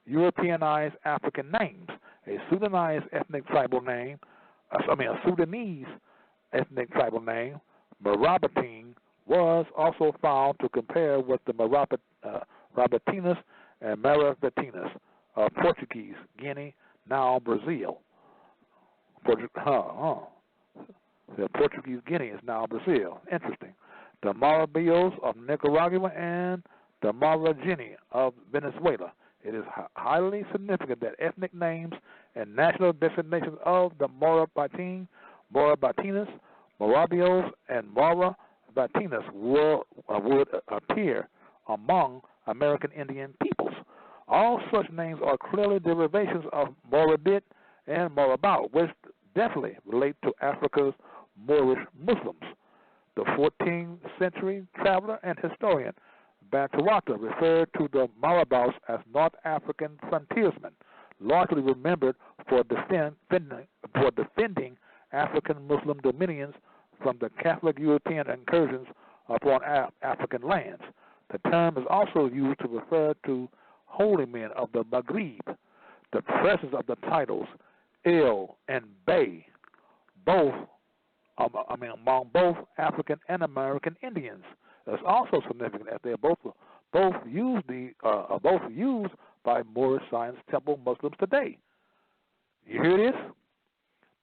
Europeanized African names. A Sudanese ethnic tribal name, Marabatin, was also found to compare with the Marabatinus and Marabatinus of Portuguese Guinea, now Brazil. The Portuguese Guinea is now Brazil. Interesting. The Marabios of Nicaragua and the Maragini of Venezuela. It is highly significant that ethnic names and national designations of the Morabatinus, Morabios, and Morabatinus would appear among American Indian peoples. All such names are clearly derivations of Morabit and Morabao, which definitely relate to Africa's Moorish Muslims. The 14th century traveler and historian Batuata referred to the Marabaus as North African frontiersmen, largely remembered for defending African Muslim dominions from the Catholic European incursions upon African lands. The term is also used to refer to holy men of the Maghreb. The presence of the titles El and Bey, among both African and American Indians, is also significant, as they are both used by Moorish Science Temple Muslims today. You hear this?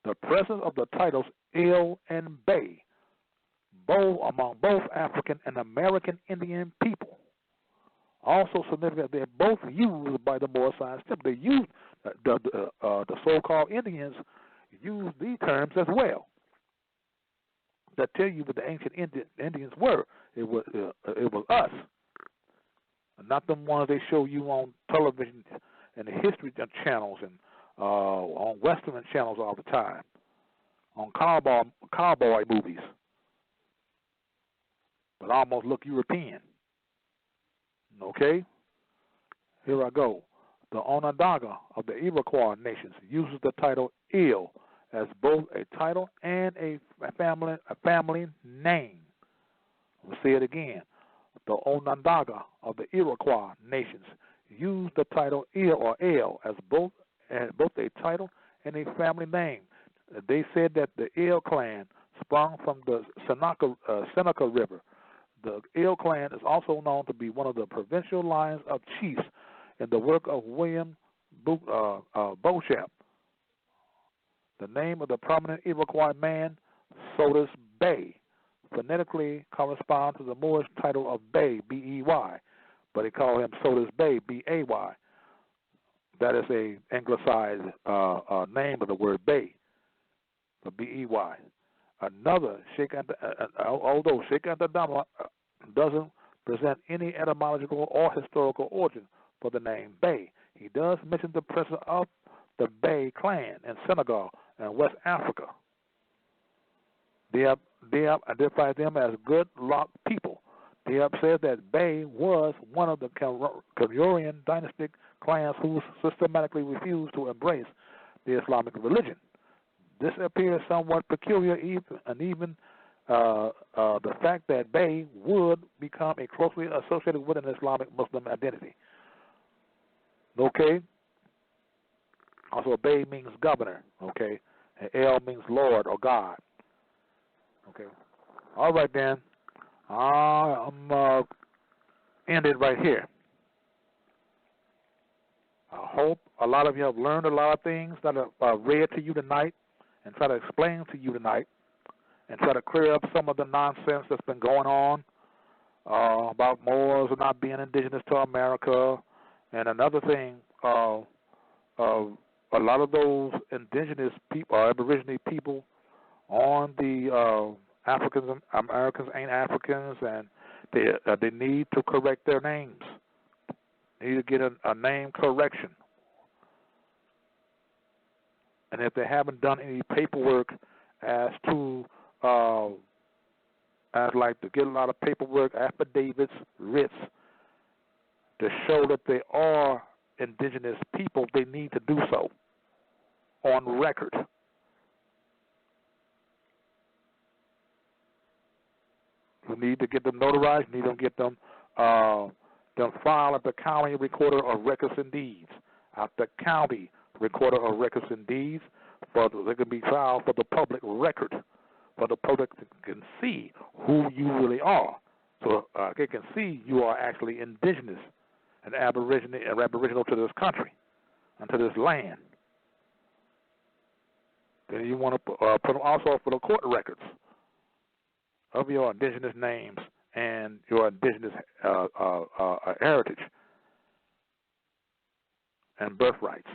The presence of the titles El and Bey, among both African and American Indian people, also significant. They're both used by the Moorish Science Temple. They used the so-called Indians used these terms as well. That tell you what the ancient Indians were. It was us, not the ones they show you on television and the history channels and on Western channels all the time, on cowboy movies. But almost look European. Okay? Here I go. The Onondaga of the Iroquois nations uses the title Il as both a title and a family name. We'll say it again. The Onondaga of the Iroquois nations use the title Il or El as both a title and a family name. They said that the Il clan sprung from the Seneca River. The Il clan is also known to be one of the provincial lines of chiefs in the work of William Beauchamp. The name of the prominent Iroquois man, Sodus Bey, phonetically corresponds to the Moorish title of Bey, B-E-Y, but they call him Sodus Bey, B-A-Y. That is a anglicized name of the word Bey, the B-E-Y. Another, although Sheikh Anta doesn't present any etymological or historical origin for the name Bey, he does mention the presence of the Bey clan in Senegal and West Africa. They have identified them as good luck people. They have said that Bey was one of the Cameroonian dynastic clans who systematically refused to embrace the Islamic religion. This appears somewhat peculiar, even the fact that Bey would become a closely associated with an Islamic Muslim identity. Okay? Also, Bey means governor, okay? And El means Lord or God. Okay. All right, then. I'm end it right here. I hope a lot of you have learned a lot of things that I've read to you tonight and try to explain to you tonight. and try to clear up some of the nonsense that's been going on about Moors not being indigenous to America. And another thing, a lot of those indigenous people, Aborigine people on the Africans, Americans ain't Africans, and they need to correct their names. They need to get a name correction. And if they haven't done any paperwork as to to get a lot of paperwork, affidavits, writs, to show that they are indigenous people, they need to do so on record. You need to get them notarized. You need to get them filed at the county recorder of records and deeds. At the county recorder of records and deeds, they can be filed for the public record, for the public can see who you really are. So they can see you are actually indigenous and aboriginal to this country and to this land. Then you want to put them also for the court records of your indigenous names and your indigenous heritage and birthrights.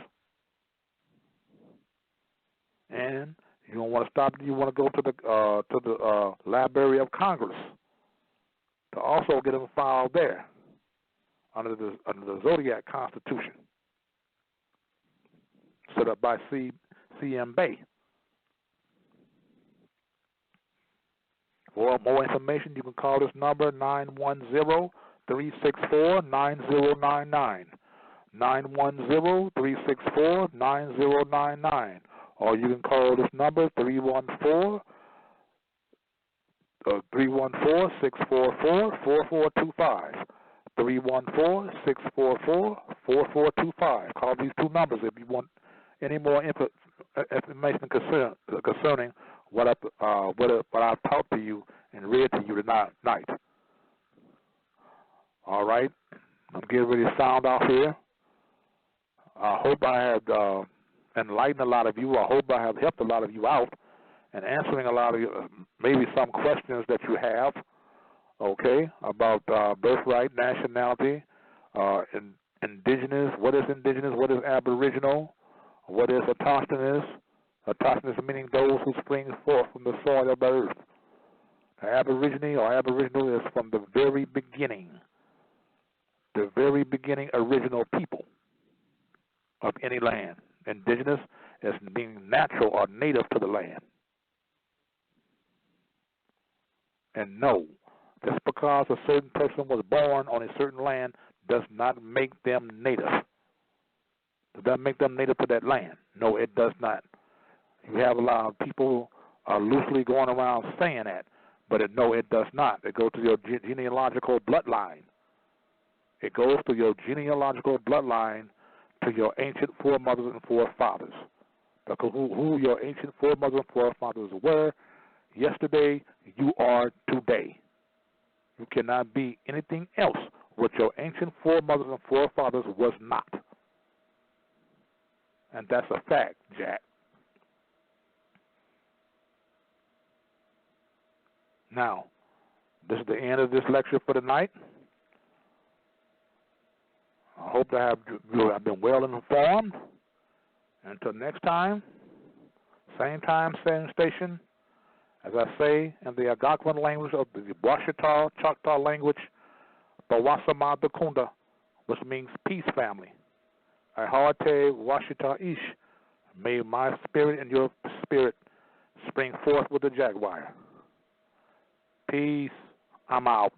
And you don't want to stop. You want to go to the Library of Congress to also get them filed there under the Zodiac Constitution, set up by El-Bey. For more information, you can call this number 910-364-9099, 910-364-9099, or you can call this number 314-644-4425, 314-644-4425. Call these two numbers if you want any more information concerning what I've taught to you and read to you tonight. All right, I'm getting ready to sound off here. I hope I have enlightened a lot of you. I hope I have helped a lot of you out and answering a lot of maybe some questions that you have, okay, about birthright, nationality, indigenous, what is indigenous, what is aboriginal, what is autochthonous. Autochthonous meaning those who spring forth from the soil of the earth. The aborigine or aboriginal is from the very beginning original people of any land. Indigenous is being natural or native to the land. And no, just because a certain person was born on a certain land does not make them native. Does that make them native to that land? No, it does not. You have a lot of people loosely going around saying that, but no, it does not. It goes to your genealogical bloodline. It goes to your genealogical bloodline to your ancient foremothers and forefathers. Because who your ancient foremothers and forefathers were yesterday, you are today. You cannot be anything else what your ancient foremothers and forefathers was not. And that's a fact, Jack. Now, this is the end of this lecture for tonight. I hope that you have been well informed. Until next time, same station. As I say in the Algonquin language of the Washita Choctaw language, Bawasama Dakunda, which means peace family. Aharte Washita Ish, may my spirit and your spirit spring forth with the jaguar. Peace. I'm out.